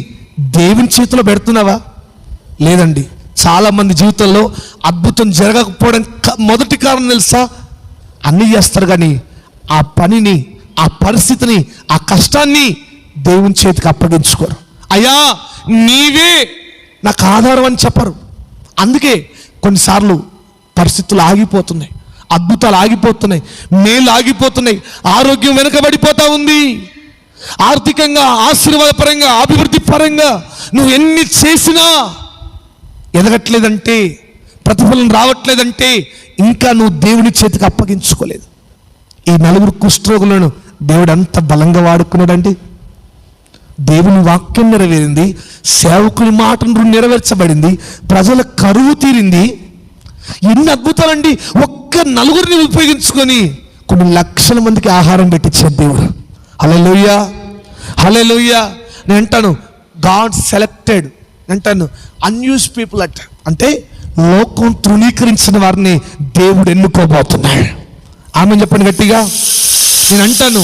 దేవుని చేతిలో పెడుతున్నావా? లేదండి. చాలామంది జీవితంలో అద్భుతం జరగకపోవడం మొదటి కారణం తెలుసా? అన్నీ చేస్తారు కానీ ఆ పనిని, ఆ పరిస్థితిని, ఆ కష్టాన్ని దేవుని చేతికి అప్పగించుకోరు. అయ్యా నీవే నాకు ఆధారం అని చెప్పరు. అందుకే కొన్నిసార్లు పరిస్థితులు ఆగిపోతున్నాయి, అద్భుతాలు ఆగిపోతున్నాయి, మేలు ఆగిపోతున్నాయి, ఆరోగ్యం వెనకబడిపోతా ఉంది, ఆర్థికంగా, ఆశీర్వాదపరంగా, అభివృద్ధి పరంగా నువ్వు ఎన్ని చేసినా ఎదగట్లేదంటే, ప్రతిఫలం రావట్లేదంటే ఇంకా నువ్వు దేవుని చేతికి అప్పగించుకోలేదు. ఈ నలుగురు కుష్ఠరోగులను దేవుడు అంత బలంగా వాడుకున్నాడండి. దేవుని వాక్యం నెరవేరింది, సేవకుని మాట నెరవేర్చబడింది, ప్రజల కరువు తీరింది. ఎన్ని అద్భుతాలండి! ఒక్క నలుగురిని ఉపయోగించుకొని కొన్ని లక్షల మందికి ఆహారం పెట్టించాడు దేవుడు. హల్లెలూయా, హల్లెలూయా. నేను అంటాను గాడ్ సెలెక్టెడ్, అంటాను అన్యూస్ పీపుల్ అంటే లోకం తృణీకరించిన వారిని దేవుడు ఎన్నుకోబోతున్నాడు. ఆమె చెప్పండి గట్టిగా. నేను అంటాను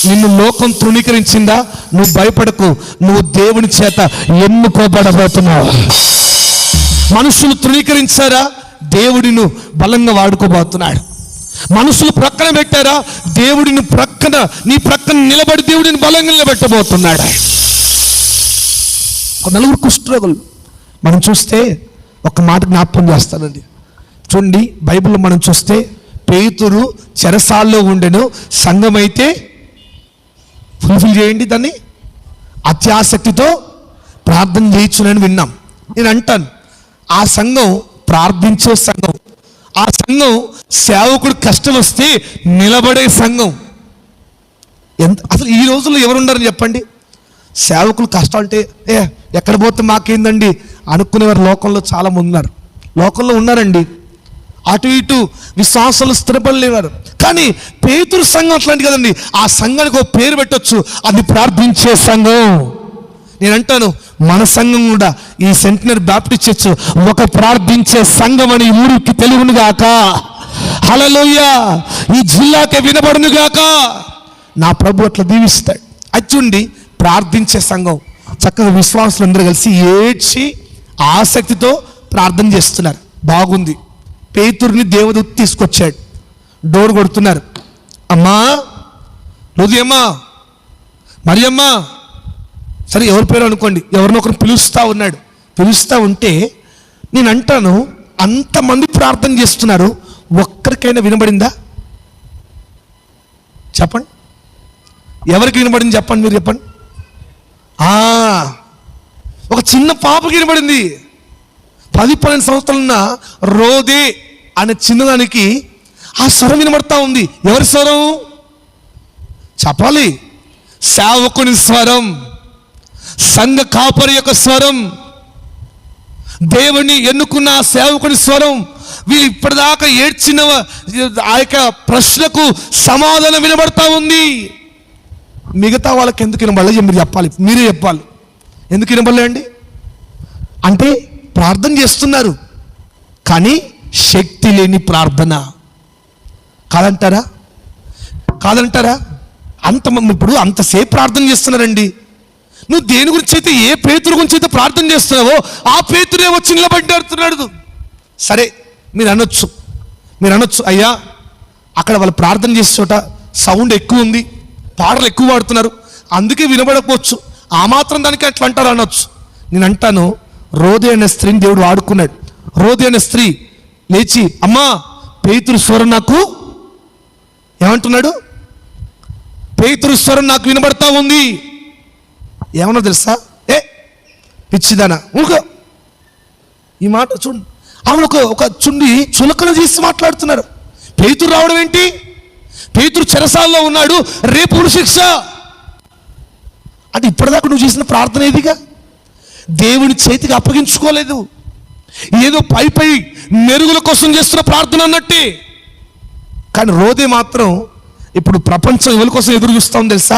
నిన్ను లోకం తృణీకరించిందా? నువ్వు భయపడకు, నువ్వు దేవుని చేత ఎన్నుకోబడబోతున్నావు. మనుషులు తృణీకరించారా? దేవుడిని బలంగా వాడుకోబోతున్నాడు. మనుషులు ప్రక్కన పెట్టారా? దేవుడిని నీ ప్రక్కన నిలబడి దేవుడిని బలంగా నిలబెట్టబోతున్నాడు. నలుగురు కుష్ఠరోగులు మనం చూస్తే ఒక మాట జ్ఞాపకం చేస్తానండి. చూడండి, బైబిల్లో మనం చూస్తే పేతురు చెరసాల్లో ఉండెను, సంఘం అయితే ఫుల్ఫిల్ చేయండి దాన్ని, అత్యాసక్తితో ప్రార్థన చేయించునని విన్నాం. నేను అంటాను ఆ సంఘం ప్రార్థించే సంఘం, ఆ సంఘం సేవకుడు కష్టం వస్తే నిలబడే సంఘం. అసలు ఈ రోజుల్లో ఎవరున్నారని చెప్పండి? సేవకులు కష్టం అంటే ఎక్కడ పోతే మాకేందండి అనుకునేవారు లోకంలో చాలా మంది ఉన్నారు. లోకంలో ఉన్నారండి, అటు ఇటు విశ్వాసాలు స్థిరపడలేవారు. కానీ పేతురు సంఘం అట్లాంటి కదండి. ఆ సంఘానికి ఒక పేరు పెట్టొచ్చు, అది ప్రార్థించే సంఘం. నేను అంటాను మన సంఘం కూడా, ఈ సెంటినరీ బాప్టిస్ట్ చర్చ్ ఒక ప్రార్థించే సంఘం అని ఊరికి తెలుగును గాక. హల్లెలూయా. ఈ జిల్లాకే వినబడును గాక. నా ప్రభు అట్లా దీవిస్తాడు. అచ్చుండి ప్రార్థించే సంఘం, చక్కగా విశ్వాసులు అందరూ కలిసి ఏడ్చి ఆసక్తితో ప్రార్థన చేస్తున్నారు. బాగుంది. పేతురుని దేవదూత తీసుకొచ్చాడు, డోర్ కొడుతున్నారు. అమ్మా హృదయమ్మా, మరియమ్మా, సరే ఎవరి పేరు అనుకోండి, ఎవరినొకరు పిలుస్తూ ఉన్నాడు. పిలుస్తూ ఉంటే నేను అంటాను అంతమంది ప్రార్థన చేస్తున్నారు, ఒక్కరికైనా వినబడిందా? చెప్పండి, ఎవరికి వినబడింది చెప్పండి, మీరు చెప్పండి. ఒక చిన్న పాపకి వినబడింది. 10-12 సంవత్సరాలున్న రోదే అనే చిన్నదానికి ఆ స్వరం వినబడతా ఉంది. ఎవరి స్వరం చెప్పాలి? సేవకుని స్వరం, సంఘ కాపరి యొక్క స్వరం, దేవుని ఎన్నుకున్న సేవకుని స్వరం, వీళ్ళు ఇప్పటిదాకా ఏడ్చిన ఆ యొక్క ప్రశ్నకు సమాధానం వినబడతా ఉంది. మిగతా వాళ్ళకి ఎందుకు వినబడలే మీరు చెప్పాలి, మీరే చెప్పాలి. ఎందుకు వినబడలే అండి అంటే ప్రార్థన చేస్తున్నారు కానీ శక్తి లేని ప్రార్థన. కాదంటారా? ఇప్పుడు అంతసేపు ప్రార్థన చేస్తున్నారండి. నువ్వు దేని గురించి అయితే, ఏ పేతురు గురించి అయితే ప్రార్థన చేస్తున్నావో ఆ పేతురే వచ్చి నిలబడ్డాడుతున్నాడు. సరే మీరు అనొచ్చు అయ్యా అక్కడ వాళ్ళు ప్రార్థన చేసే చోట సౌండ్ ఎక్కువ ఉంది, పాటలు ఎక్కువ పాడుతున్నారు, అందుకే వినబడకపోవచ్చు, ఆ మాత్రం దానికి అట్లా అంటారు అనొచ్చు. నేను అంటాను, రోదే అనే స్త్రీని దేవుడు వాడుకున్నాడు. రోదే అనే స్త్రీ లేచి, అమ్మా పేతురు స్వరం నాకు ఏమంటున్నాడు, పేతురు స్వరం నాకు వినబడతా ఉంది. ఏమన్నా తెలుసా? పిచ్చిదానా ఊరుకో, ఈ మాట చూడు. ఆమె ఒక చుండి చులకన చేసి మాట్లాడుతున్నారు. పేతురు రావడం ఏంటి? పేతురు చెరసాల్లో ఉన్నాడు, రేపు శిక్ష అంటే ఇప్పటిదాకా నువ్వు చేసిన ప్రార్థన ఏదిగా? దేవుని చేతికి అప్పగించుకోలేదు, ఏదో పై మెరుగుల కోసం చేస్తున్న ప్రార్థన అన్నట్టే. కానీ రోదే మాత్రం ఇప్పుడు ప్రపంచం ఎవరి కోసం ఎదురు చూస్తాం తెలుసా?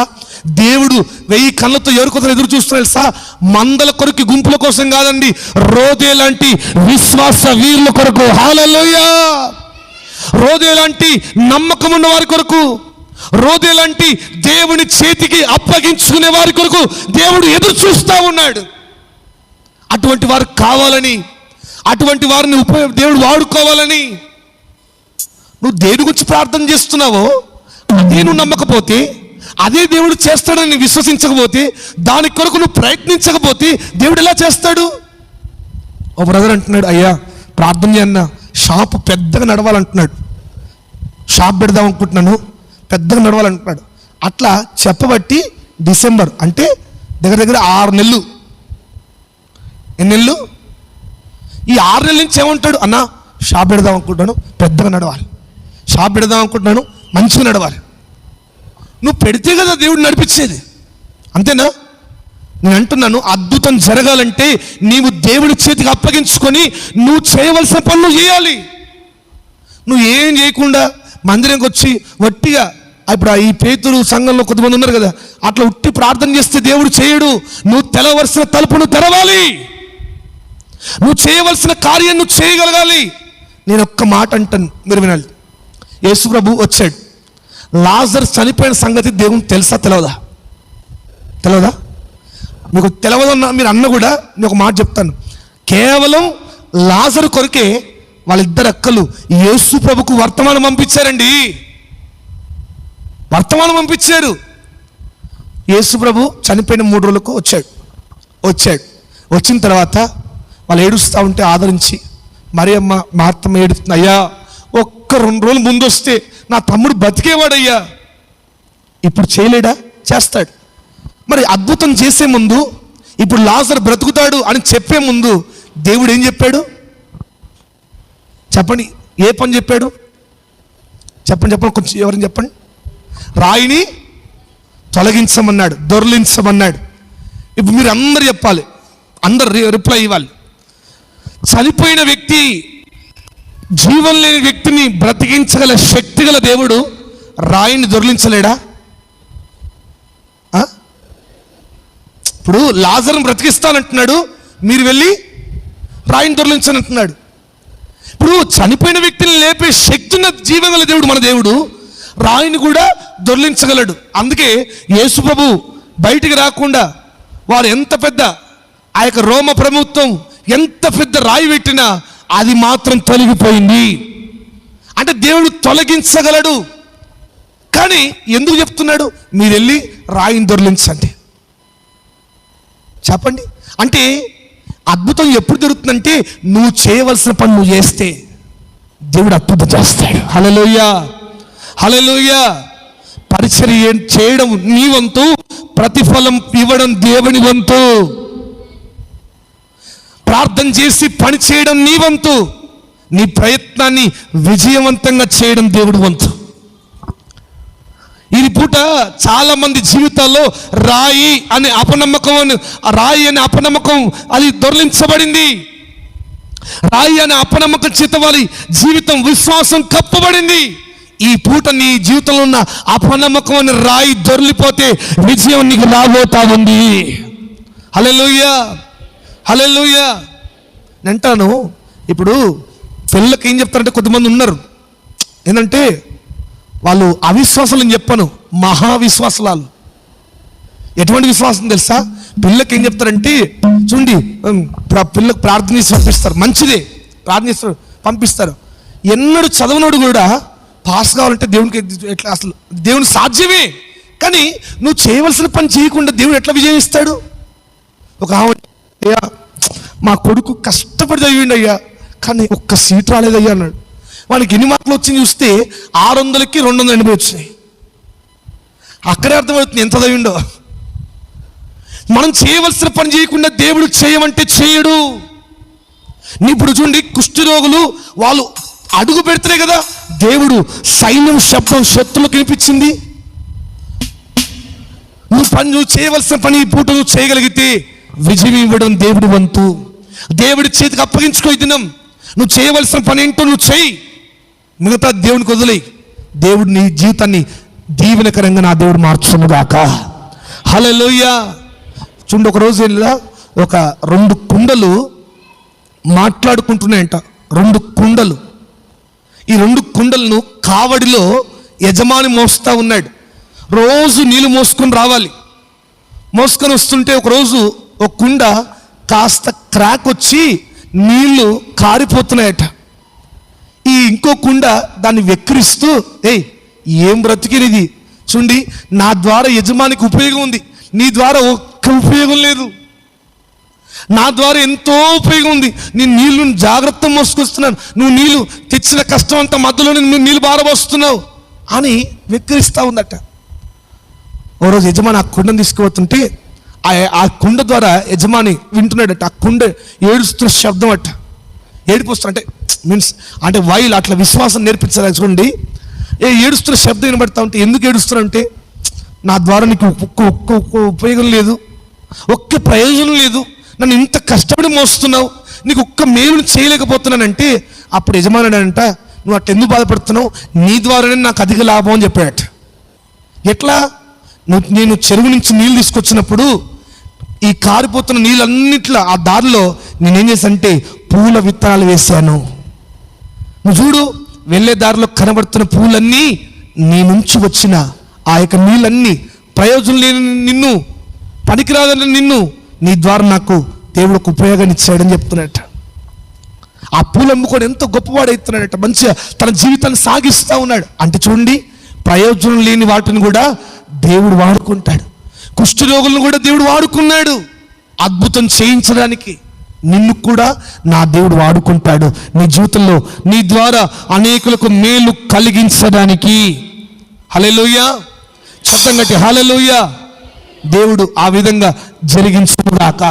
దేవుడు 1000 కళ్ళతో ఎవరి కోసం ఎదురు చూస్తున్నా తెలుసా? మందల కొరకు, గుంపుల కోసం కాదండి, రోదే లాంటి విశ్వాస వీరుల కొరకు. హల్లెలూయా! రోదే లాంటి నమ్మకం ఉన్న వారి కొరకు, రోదే లాంటి దేవుని చేతికి అప్పగించుకునే వారి కొరకు దేవుడు ఎదురు చూస్తూ ఉన్నాడు. అటువంటి వారు కావాలని, అటువంటి వారిని దేవుడు వాడుకోవాలని. నువ్వు దేని గురించి ప్రార్థన చేస్తున్నావో అదే నువ్వు నమ్మకపోతే, అదే దేవుడు చేస్తాడని విశ్వసించకపోతే, దాని కొరకు నువ్వు ప్రయత్నించకపోతే దేవుడు ఎలా చేస్తాడు? ఓ బ్రదర్ అంటున్నాడు, అయ్యా ప్రార్థన చేయన్నా, షాపు పెద్దగా నడవాలంటున్నాడు, షాప్ పెడదాం అనుకుంటున్నాను, పెద్దగా నడవాలంటున్నాడు. అట్లా చెప్పబట్టి డిసెంబర్ అంటే దగ్గర 6 నెలలు. ఎన్ని నెలలు? ఈ 6 నెలల నుంచి ఏమంటాడు, అన్నా షాప్ పెడదాం అనుకుంటున్నాను, పెద్దగా నడవాలి, షాప్ పెడదాం అనుకుంటున్నాను, మంచిగా నడవాలి. నువ్వు పెడితే కదా దేవుడు నడిపించేది, అంతేనా? నేను అంటున్నాను, అద్భుతం జరగాలంటే నీవు దేవుడి చేతికి అప్పగించుకొని నువ్వు చేయవలసిన పనులు చేయాలి. నువ్వు ఏం చేయకుండా మందిరంకి వచ్చి వట్టిగా, ఇప్పుడు ఈ పేతురు సంఘంలో కొంతమంది ఉన్నారు కదా, అట్లా ఉట్టి ప్రార్థన చేస్తే దేవుడు చేయడు. నువ్వు తెలవలసిన తలుపును తెరవాలి, నువ్వు చేయవలసిన కార్యం నువ్వు చేయగలగాలి. నేను ఒక్క మాట అంటాను, మీరు వినాలి. యేసు ప్రభు వచ్చాడు, లాజర్ చనిపోయిన సంగతి దేవుని తెలుసా తెలియదా? మీకు తెలియదన్నా మీరు అన్న కూడా నేను ఒక మాట చెప్తాను. కేవలం లాజరు కొరకే వాళ్ళిద్దరు అక్కలు యేసు ప్రభుకు వర్తమానం పంపించారండి. వర్తమానం పంపించారు. యేసు ప్రభు చనిపోయిన 3 రోజులకు వచ్చాడు. వచ్చిన తర్వాత వాళ్ళు ఏడుస్తూ ఉంటే ఆదరించి, మరియమ్మ మార్తమ్మ ఏడుస్తుంది, అయ్యా ఒక్క 2 రోజులు ముందు వస్తే నా తమ్ముడు బతికేవాడయ్యా. ఇప్పుడు చేయలేడా? చేస్తాడు. మరి అద్భుతం చేసే ముందు, ఇప్పుడు లాజరు బ్రతుకుతాడు అని చెప్పే ముందు దేవుడు ఏం చెప్పాడు చెప్పండి? ఏ పని చెప్పాడు? చెప్పండి కొంచెం, ఎవరిని చెప్పండి. రాయిని తొలగించమన్నాడు, దొర్లించమన్నాడు. ఇప్పుడు మీరు అందరు చెప్పాలి, అందరు రిప్లై ఇవ్వాలి. చనిపోయిన వ్యక్తి, జీవం లేని వ్యక్తిని బ్రతికించగల శక్తి గల దేవుడు రాయిని దొర్లించలేడా? ఇప్పుడు లాజరును బ్రతికిస్తానంటున్నాడు, మీరు వెళ్ళి రాయిని దొర్లించనంటున్నాడు. ఇప్పుడు చనిపోయిన వ్యక్తిని లేపే శక్తి ఉన్న జీవం గల దేవుడు మన దేవుడు రాయిని కూడా దొర్లించగలడు. అందుకే యేసు ప్రభు బయటికి రాకుండా వారు ఎంత పెద్ద, ఆ యొక్క రోమ ప్రభుత్వం ఎంత పెద్ద రాయి పెట్టినా అది మాత్రం తొలగిపోయింది. అంటే దేవుడు తొలగించగలడు. కానీ ఎందుకు చెప్తున్నాడు? మీరు వెళ్ళి రాయిని దొర్లించండి. చెప్పండి. అంటే అద్భుతం ఎప్పుడు జరుగుతుందంటే నువ్వు చేయవలసిన పని నువ్వు చేస్తే దేవుడు అద్భుతం చేస్తాడు. హల్లెలూయా, హల్లెలూయా. పరిచర్య చేయడం నీ వంతు, ప్రతిఫలం ఇవ్వడం దేవుని వంతు. ప్రార్థన చేసి పని చేయడం నీ వంతు, నీ ప్రయత్నాన్ని విజయవంతంగా చేయడం దేవుడి వంతు. ఈ పూట చాలా మంది జీవితాల్లో రాయి అనే అపనమ్మకం అది దొర్లించబడింది. రాయి అనే అపనమ్మకం చేత వారి జీవితం విశ్వాసం కప్పబడింది. ఈ పూట నీ జీవితంలో ఉన్న అపనమ్మకం అనే రాయి దొర్లిపోతే విజయం నీకు రాబోతా ఉంది. హల్లెలూయా, హల్లెలూయా. నేను అంటాను, ఇప్పుడు పిల్లలకి ఏం చెప్తారంటే, కొంతమంది ఉన్నారు ఏంటంటే వాళ్ళు అవిశ్వాసాలు అని చెప్పను, మహావిశ్వాసాలు. ఎటువంటి విశ్వాసం తెలుసా? పిల్లకి ఏం చెప్తారంటే, చూడండి, పిల్లలకు ప్రార్థన చేసి పంపిస్తారు, మంచిదే, ప్రార్థన చేస్తారు పంపిస్తారు. ఎన్నడూ చదవనోడు కూడా పాస్ కావాలంటే దేవునికి ఎట్లా, అసలు దేవుని సాధ్యమే, కానీ నువ్వు చేయవలసిన పని చేయకుండా దేవుడు ఎట్లా విజయం ఇస్తాడు? ఒక అయ్యా మా కొడుకు కష్టపడి చదివిండి అయ్యా, కానీ ఒక్క సీట్ రాలేదయ్యా అన్నాడు. వానికి ఎన్ని మార్కులు వచ్చింది చూస్తే 600కి 280 వచ్చినాయి. అక్కడే అర్థమవుతుంది ఎంత చదివిండో. మనం చేయవలసిన పని చేయకుండా దేవుడు చేయమంటే చేయడు. ఇప్పుడు చూడండి, కుష్ఠరోగులు వాళ్ళు అడుగు పెడితేనే కదా దేవుడు సైన్యం శబ్దం శత్రులకు వినిపించింది. నువ్వు చేయవలసిన పని ఈ పూట నువ్వు చేయగలిగితే విజయం ఇవ్వడం దేవుడి వంతు. దేవుడి చేతికి అప్పగించుకో. ఈ దినం నువ్వు చేయవలసిన పని ఏంటో నువ్వు చేయి, మిగతా దేవునికి వదిలేయి. దేవుడు నీ జీవితాన్ని దీవెనకరంగా నా దేవుడు మార్చునుగాక. హల్లెలూయా. చూడండి, ఒక రోజు ఒక 2 కుండలు మాట్లాడుకుంటున్నాయంట. 2 కుండలు. ఈ 2 కుండలను కావడిలో యజమాని మోస్తా ఉన్నాడు. రోజు నీళ్ళు మోసుకొని రావాలి. మోసుకొని వస్తుంటే ఒకరోజు ఒక కుండ కాస్త క్రాక్ వచ్చి నీళ్లు కారిపోతున్నాయట. ఈ ఇంకో కుండ దాన్ని వెక్కిరిస్తూ, ఏం బ్రతికినిది, చూడండి నా ద్వారా యజమానికి ఉపయోగం ఉంది, నీ ద్వారా ఒక్క ఉపయోగం లేదు, నా ద్వారా ఎంతో ఉపయోగం ఉంది, నేను నీళ్లు జాగ్రత్త మోసుకొస్తున్నాను, నువ్వు నీళ్లు తెచ్చిన కష్టం అంతా మధ్యలో నువ్వు నీళ్ళు బారబోస్తున్నావు అని వెక్కిరిస్తూ ఉందట. ఓ రోజు యజమాని ఆ కుండను తీసుకుపోతుంటే ఆ కుండ ద్వారా యజమాని వింటున్నాడట. ఆ కుండ ఏడుస్తున్న శబ్దం అట. ఏడిపోస్తున్నా అంటే మీన్స్ అంటే వైల్ అట్లా విశ్వాసం నేర్పించాలి. చూడండి, ఏడుస్తున్న శబ్దం వినబడతా ఉంటే ఎందుకు ఏడుస్తున్నా అంటే, నా ద్వారా నీకు ఒక్క ఉపయోగం లేదు, ఒక్క ప్రయోజనం లేదు, నన్ను ఇంత కష్టపడి మోస్తున్నావు, నీకు ఒక్క మేలును చేయలేకపోతున్నానంటే అప్పుడు యజమాని అంట, నువ్వు అట్లా ఎందుకు బాధపడుతున్నావు, నీ ద్వారానే నాకు అధిక లాభం అని చెప్పాడట. ఎట్లా? నేను చెరువు నుంచి నీళ్ళు తీసుకొచ్చినప్పుడు ఈ కారిపోతున్న నీళ్ళన్నిట్లో ఆ దారిలో నేనేం చేశానంటే పూల విత్తనాలు వేశాను. నువ్వు చూడు, వెళ్ళే దారిలో కనబడుతున్న పూలన్నీ నీ నుంచి వచ్చిన ఆ యొక్క నీళ్ళన్నీ ప్రయోజనం లేని నిన్ను, పనికిరాదని నిన్ను, నీ ద్వారా నాకు దేవుడికి ఉపయోగాన్ని ఇచ్చాడని చెప్తున్నాడట. ఆ పూలు అమ్ముకొని ఎంతో గొప్పవాడవుతున్నాడట, మంచిగా తన జీవితాన్ని సాగిస్తూ ఉన్నాడు. అంటే చూడండి, ప్రయోజనం లేని వాటిని కూడా దేవుడు వాడుకుంటాడు. కుష్ఠరోగులను కూడా దేవుడు వాడుకున్నాడు అద్భుతం చేయించడానికి. నిన్ను కూడా నా దేవుడు వాడుకుంటాడు నీ జీవితంలో, నీ ద్వారా అనేకులకు మేలు కలిగించడానికి. హల్లెలూయా. శబ్దం గట్టి హల్లెలూయా. దేవుడు ఆ విధంగా జరిగించుగాక.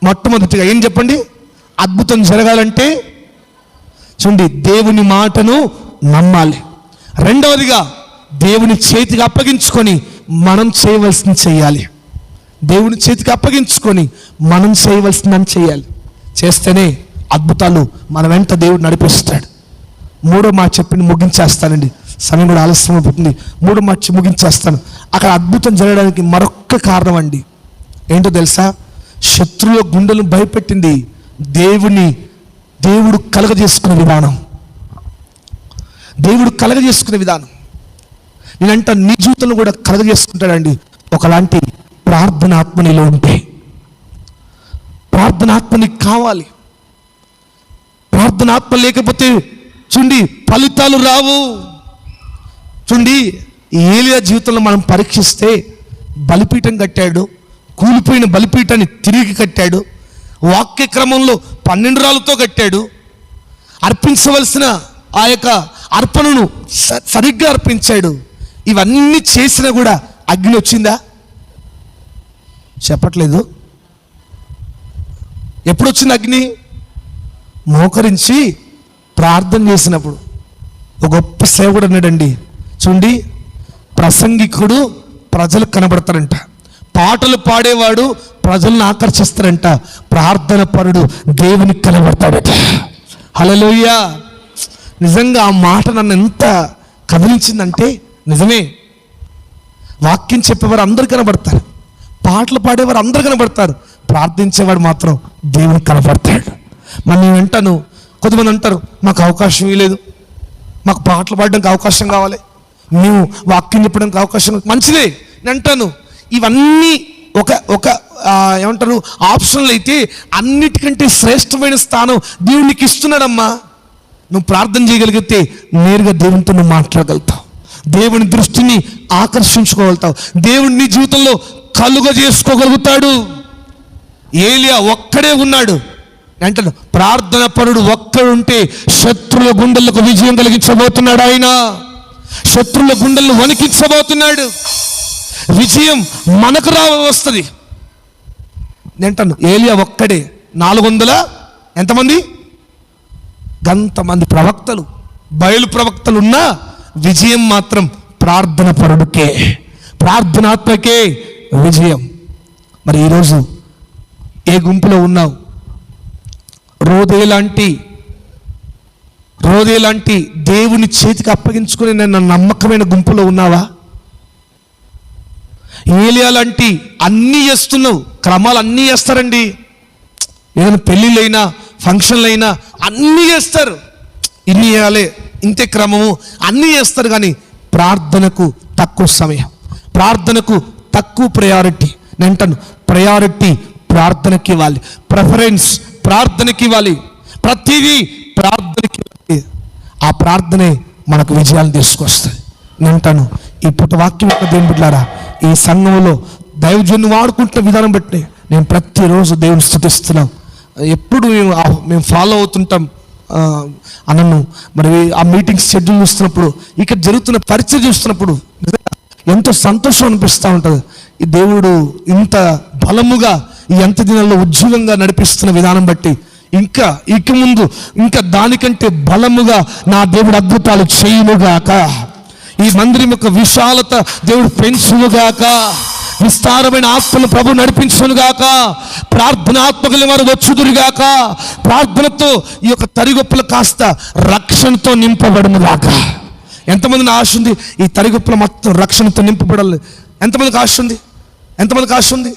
మొట్టమొదటిగా ఏం చెప్పండి, అద్భుతం జరగాలంటే చూడండి దేవుని మాటను నమ్మాలి. రెండవదిగా దేవుని చేతికి అప్పగించుకొని మనం చేయవలసింది చేయాలి. దేవుని చేతికి అప్పగించుకొని మనం చేయవలసిందని చేయాలి. చేస్తేనే అద్భుతాలు మన వెంట దేవుడు నడిపిస్తాడు. 3వ మాట చెప్పి ముగించేస్తానండి, సమయం కూడా ఆలస్యం అయిపోతుంది. 3వ మాట ముగించేస్తాను. అక్కడ అద్భుతం జరగడానికి మరొక్క కారణం అండి. ఏంటో తెలుసా? శత్రువుల గుండెలను భయపెట్టింది దేవుడు కలగజేసుకునే విధానం. దేవుడు కలగజేసుకునే విధానం. నేనంట నీ జీవితంలో కూడా కలగజేసుకుంటాడండి. ఒకలాంటి ప్రార్థనాత్మ నీలో ఉంటే, ప్రార్థనాత్మ నీకు కావాలి. ప్రార్థనాత్మ లేకపోతే చూడండి ఫలితాలు రావు. చూడండి, ఏలియా జీవితంలో మనం పరీక్షిస్తే బలిపీఠం కట్టాడు, కూలిపోయిన బలిపీఠాన్ని తిరిగి కట్టాడు, వాక్య క్రమంలో 12 రాళ్ళతో కట్టాడు, అర్పించవలసిన ఆ యొక్క అర్పణను సరిగ్గా అర్పించాడు. ఇవన్నీ చేసినా కూడా అగ్ని వచ్చిందా? చెప్పట్లేదు. ఎప్పుడు వచ్చింది అగ్ని? మోకరించి ప్రార్థన చేసినప్పుడు. ఒక గొప్ప సేవకుడు అన్నాడండి, చూడండి, ప్రసంగికుడు ప్రజలకు కనబడతారంట, పాటలు పాడేవాడు ప్రజలను ఆకర్షిస్తారంట, ప్రార్థన పరుడు దేవునికి కనబడతాడట. హల్లెలూయా. నిజంగా ఆ మాట నన్ను ఎంత కదిలించిందంటే, నిజమే, వాక్యం చెప్పేవారు అందరు కనబడతారు, పాటలు పాడేవారు అందరు కనబడతారు, ప్రార్థించేవాడు మాత్రం దేవునికి కనబడతాడు. మరి నేను అంటాను, కొంతమంది అంటారు మాకు అవకాశం ఇవ్వలేదు, మాకు పాటలు పాడడానికి అవకాశం కావాలి, మేము వాక్యం చెప్పడానికి అవకాశం. మంచిదే, నేను అంటాను ఇవన్నీ ఒక ఏమంటారు ఆప్షన్లు అయితే అన్నిటికంటే శ్రేష్టమైన స్థానం దేవునికి ఇస్తున్నాడమ్మా. నువ్వు ప్రార్థన చేయగలిగితే నేరుగా దేవునితో నువ్వు మాట్లాడగలుగుతావు, దేవుని దృష్టిని ఆకర్షించుకోగలుగుతావు, దేవుని నీ జీవితంలో కలుగజేసుకోగలుగుతాడు. ఏలియా ఒక్కడే ఉన్నాడు అంటాడు, ప్రార్థన పరుడు ఒక్కడుంటే శత్రుల గుండెలకు విజయం కలిగించబోతున్నాడు. ఆయన శత్రుల గుండెలను వణికించబోతున్నాడు. విజయం మనకు వస్తుంది. అంటాను ఏలియా ఒక్కడే 400 ఎంతమంది గంతమంది ప్రవక్తలు, బయలు ప్రవక్తలు ఉన్నా విజయం మాత్రం ప్రార్థన పరుడికే, ప్రార్థనాత్మకే విజయం. మరి ఈరోజు ఏ గుంపులో ఉన్నావు? రోదే లాంటి దేవుని చేతికి అప్పగించుకుని నేను నమ్మకమైన గుంపులో ఉన్నావా? ఏలియా లాంటి అన్నీ చేస్తున్నావు, క్రమాలు అన్నీ చేస్తారండి. ఏదైనా పెళ్ళిళ్ళైనా ఫంక్షన్లైనా అన్నీ చేస్తారు, ఇన్ని చేయాలి, ఇంతే క్రమము, అన్నీ చేస్తారు. కానీ ప్రార్థనకు తక్కువ సమయం, ప్రార్థనకు తక్కువ ప్రయారిటీ. నేను అంటాను ప్రయారిటీ ప్రార్థనకి ఇవ్వాలి, ప్రిఫరెన్స్ ప్రార్థనకి ఇవ్వాలి, ప్రతిదీ ప్రార్థనకి ఇవ్వాలి. ఆ ప్రార్థనే మనకు విజయాలు తీసుకొస్తుంది. నేను అంటాను ఈ పుట్ట వాక్యం యొక్క దేవుని బిడ్డలారా, ఈ సంఘంలో దైవజనుని వాడుకుంటున్న విధానం బట్టి నేను ప్రతిరోజు దేవుని స్తుతిస్తున్నాం. ఎప్పుడు మేము ఫాలో అవుతుంటాం అన్నను. మరి ఆ మీటింగ్స్ షెడ్యూల్ చూస్తున్నప్పుడు, ఇక్కడ జరుగుతున్న పరిచయం చూస్తున్నప్పుడు ఎంతో సంతోషం అనిపిస్తూ ఉంటుంది. ఈ దేవుడు ఇంత బలముగా ఈ ఎంత దినాల్లో ఉజ్వలంగా నడిపిస్తున్న విధానం బట్టి ఇక ముందు ఇంకా దానికంటే బలముగా నా దేవుడు అద్భుతాలు చేయునుగాక. ఈ మందిరం యొక్క విశాలత దేవుడు పెంచునుగాక, విస్తారమైన ఆత్మను ప్రభు నడిపించునుగాక, ప్రార్థనాత్మకులు వారు వచ్చుదురుగాక, ప్రార్థనతో ఈ యొక్క తరిగొప్పలు కాస్త రక్షణతో నింపబడునుగాక. ఎంతమందిని ఆశ ఉంది ఈ తరిగొప్పలు మొత్తం రక్షణతో నింపబడాలి? ఎంతమందికి ఆశ ఉంది? ఎంతమందికి ఆశ ఉంది?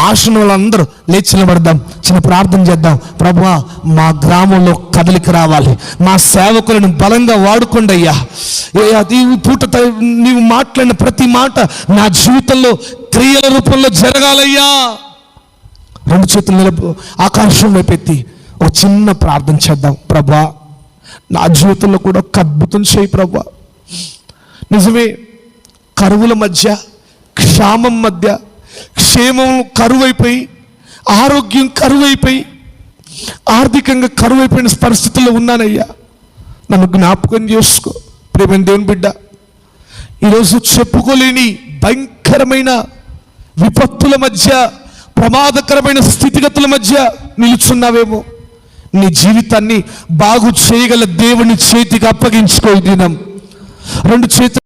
ఆశ ఉన్న వాళ్ళందరూ లేచి నిలబడదాం, చిన్న ప్రార్థన చేద్దాం. ప్రభువా, మా గ్రామంలో కదలిక రావాలి, మా సేవకులను బలంగా వాడుకోండి అయ్యా. ఈ పూట నీవు మాట్లాడిన ప్రతి మాట నా జీవితంలో క్రియల రూపంలో జరగాలయ్యా. 2 చేతులు నిలబ ఆకాశం వైపెత్తి ఒక చిన్న ప్రార్థన చేద్దాం. ప్రభువా, నా జీవితంలో కూడా ఒక అద్భుతం చేయి ప్రభువా. నిజమే, కరువుల మధ్య, క్షామం మధ్య, క్షేమం కరువైపోయి, ఆరోగ్యం కరువైపోయి, ఆర్థికంగా కరువైపోయిన పరిస్థితుల్లో ఉన్నానయ్యా. నన్ను జ్ఞాపకం చేసుకో ప్రేమ దేవుని బిడ్డ. ఈరోజు చెప్పుకోలేని భయంకరమైన విపత్తుల మధ్య, ప్రమాదకరమైన స్థితిగతుల మధ్య నిలుచున్నావేమో. నీ జీవితాన్ని బాగు చేయగల దేవుని చేతికి అప్పగించుకో. దినం 2 చేతులు